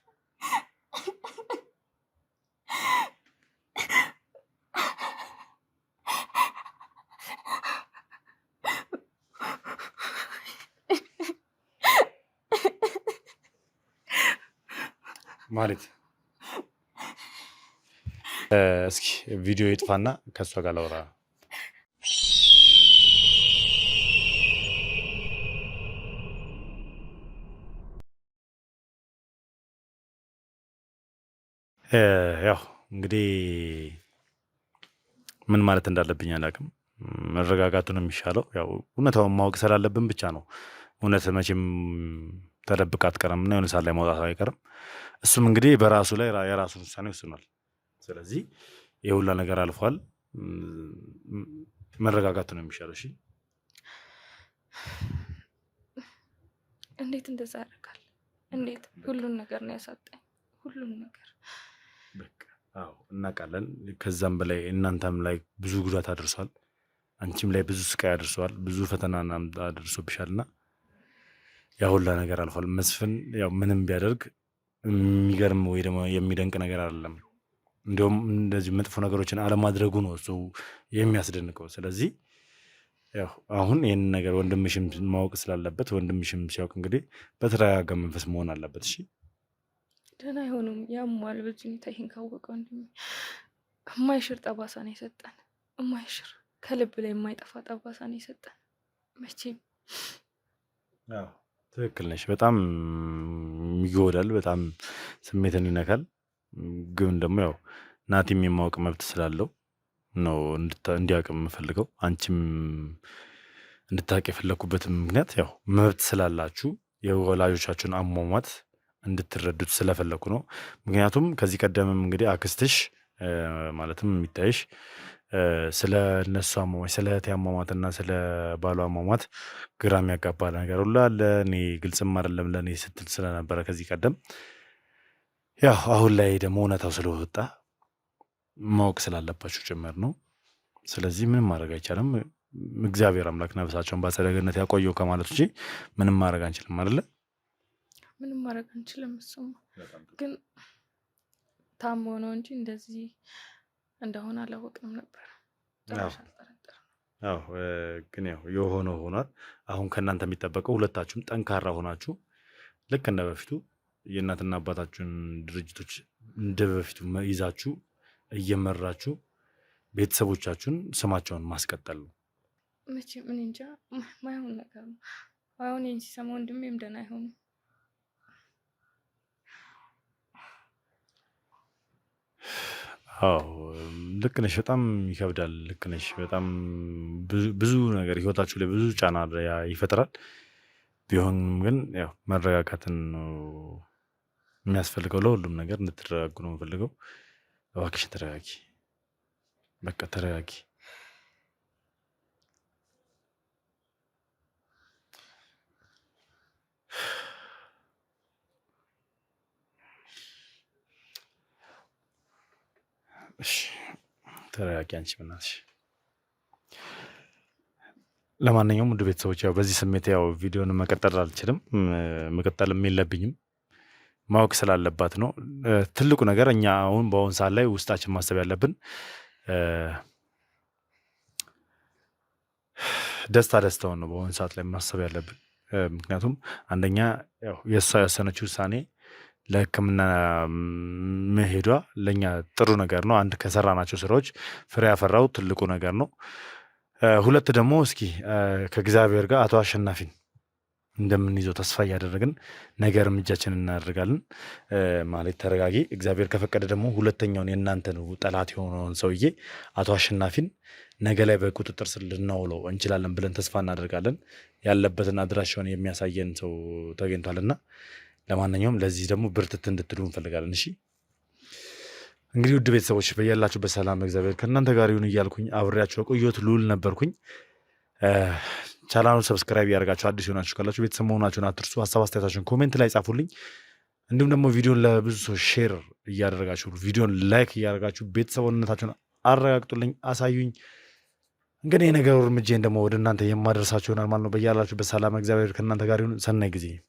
ማለት እስኪ ቪዲዮ ይጥፋና ከእሷ ጋር ላውራ። ያው እንግዲህ ምን ማለት እንዳለብኝ አላውቅም። መረጋጋቱ ነው የሚሻለው። ያው እውነታውን ማወቅ ስላለብን ብቻ ነው። እውነት መቼም ተደብቃ አትቀርም እና የሆነ ሰዓት ላይ መውጣት አይቀርም። እሱም እንግዲህ በራሱ ላይ የራሱን ውሳኔ ወስኗል። ስለዚህ የሁላ ነገር አልፏል። መረጋጋቱ ነው የሚሻለው። እሺ እንዴት እንደዛ ያደርጋል? እንዴት ሁሉን ነገር ነው ያሳጣኝ። ሁሉን ነገር በቃ አዎ እናውቃለን። ከዛም በላይ እናንተም ላይ ብዙ ጉዳት አድርሷል። አንቺም ላይ ብዙ ስቃይ አድርሷል። ብዙ ፈተና አድርሶብሻልና ያ ሁላ ነገር አልፏል። መስፍን ያው ምንም ቢያደርግ የሚገርም ወይ ደግሞ የሚደንቅ ነገር አይደለም። እንዲሁም እንደዚህ መጥፎ ነገሮችን አለማድረጉ ነው እሱ የሚያስደንቀው። ስለዚህ ያው አሁን ይህን ነገር ወንድምሽም ማወቅ ስላለበት ወንድምሽም ሲያውቅ እንግዲህ በተረጋጋ መንፈስ መሆን አለበት። እሺ ደህና አይሆኑም። ያሟል በዚህ ሁኔታ ይህን ካወቀ ወንድሜ የማይሽር ጠባሳ ነው የሰጠን። የማይሽር ከልብ ላይ የማይጠፋ ጠባሳ ነው የሰጠን። መቼም ትክክል ነሽ። በጣም ይጎዳል። በጣም ስሜትን ይነካል። ግን ደግሞ ያው ናቲም የማወቅ መብት ስላለው ነው እንዲያውቅ የምፈልገው። አንቺም እንድታውቅ የፈለኩበትም ምክንያት ያው መብት ስላላችሁ የወላጆቻችሁን አሟሟት እንድትረዱት ስለፈለኩ ነው። ምክንያቱም ከዚህ ቀደምም እንግዲህ አክስትሽ ማለትም የሚታይሽ ስለ እነሱ አሟሟት፣ ስለ እህቴ አሟሟትና ስለ ባሏ አሟሟት ግራ የሚያጋባ ነገር ሁሉ አለ። እኔ ግልጽም አይደለም ለእኔ ስትል ስለነበረ ከዚህ ቀደም ያው አሁን ላይ ደግሞ እውነታው ስለወጣ ማወቅ ስላለባችሁ ጭምር ነው። ስለዚህ ምንም ማድረግ አይቻልም። እግዚአብሔር አምላክ ነፍሳቸውን በአጸደ ገነት ያቆየው ከማለት ውጪ ምንም ማድረግ አንችልም አይደለ? ምንም ማድረግ አንችልም። እሱማ ግን ታሞ ነው እንጂ እንደዚህ እንደሆነ አላወቅንም ነበር። አዎ ግን ያው የሆነው ሆኗል። አሁን ከእናንተ የሚጠበቀው ሁለታችሁም ጠንካራ ሆናችሁ ልክ እንደ በፊቱ የእናትና አባታችሁን ድርጅቶች እንደ በፊቱ ይዛችሁ እየመራችሁ ቤተሰቦቻችሁን ስማቸውን ማስቀጠል ነው። መቼም ምን እንጃ ማይሆን ነገር ነው። አሁን ይህን ሲሰማ ወንድሜም ደህና አይሆንም። አዎ ልክ ነሽ። በጣም ይከብዳል። ልክ ነሽ። በጣም ብዙ ነገር ህይወታችሁ ላይ ብዙ ጫና ይፈጥራል። ቢሆንም ግን ያው መረጋጋትን ነው የሚያስፈልገው። ለሁሉም ነገር እንድትረጋጉ ነው የምፈልገው። እባክሽን ተረጋጊ። በቃ ተረጋጊ። እሺ ተረጋጊ አንቺ በእናትሽ። ለማንኛውም ውድ ቤተሰቦች ያው በዚህ ስሜት ያው ቪዲዮን መቀጠል አልችልም፣ መቀጠልም የለብኝም ማወቅ ስላለባት ነው። ትልቁ ነገር እኛ አሁን በአሁን ሰዓት ላይ ውስጣችን ማሰብ ያለብን ደስታውን ነው በአሁን ሰዓት ላይ ማሰብ ያለብን። ምክንያቱም አንደኛ ያው የእሷ የወሰነችው ውሳኔ ለሕክምና መሄዷ ለእኛ ጥሩ ነገር ነው። አንድ ከሰራናቸው ስራዎች ፍሬ ያፈራው ትልቁ ነገር ነው። ሁለት ደግሞ እስኪ ከእግዚአብሔር ጋር አቶ አሸናፊን እንደምንይዘው ተስፋ እያደረግን ነገር እርምጃችንን እናደርጋለን። ማለት ተረጋጊ። እግዚአብሔር ከፈቀደ ደግሞ ሁለተኛውን የእናንተን ጠላት የሆነውን ሰውዬ አቶ አሸናፊን ነገ ላይ በቁጥጥር ስር ልናውለው እንችላለን ብለን ተስፋ እናደርጋለን። ያለበትን አድራሻውን የሚያሳየን ሰው ተገኝቷልና ለማንኛውም ለዚህ ደግሞ ብርትት እንድትሉ እንፈልጋለን። እሺ እንግዲህ ውድ ቤተሰቦች በያላችሁበት ሰላም እግዚአብሔር ከእናንተ ጋር ይሁን እያልኩኝ አብሬያችሁ የቆየሁት ልዑል ነበርኩኝ። ቻናሉን ሰብስክራይብ እያደረጋችሁ አዲስ የሆናችሁ ካላችሁ ቤተሰብ መሆናችሁን አትርሱ። ሀሳብ አስተያየታችሁን ኮሜንት ላይ ጻፉልኝ። እንዲሁም ደግሞ ቪዲዮን ለብዙ ሰው ሼር እያደረጋችሁ ቪዲዮን ላይክ እያደረጋችሁ ቤተሰብነታችሁን አረጋግጡልኝ፣ አሳዩኝ። እንግዲህ የነገሩ እርምጃን ደግሞ ወደ እናንተ የማደርሳችሁ ይሆናል ማለት ነው። በያላችሁበት ሰላም እግዚአብሔር ከእናንተ ጋር ይሁን። ሰናይ ጊዜ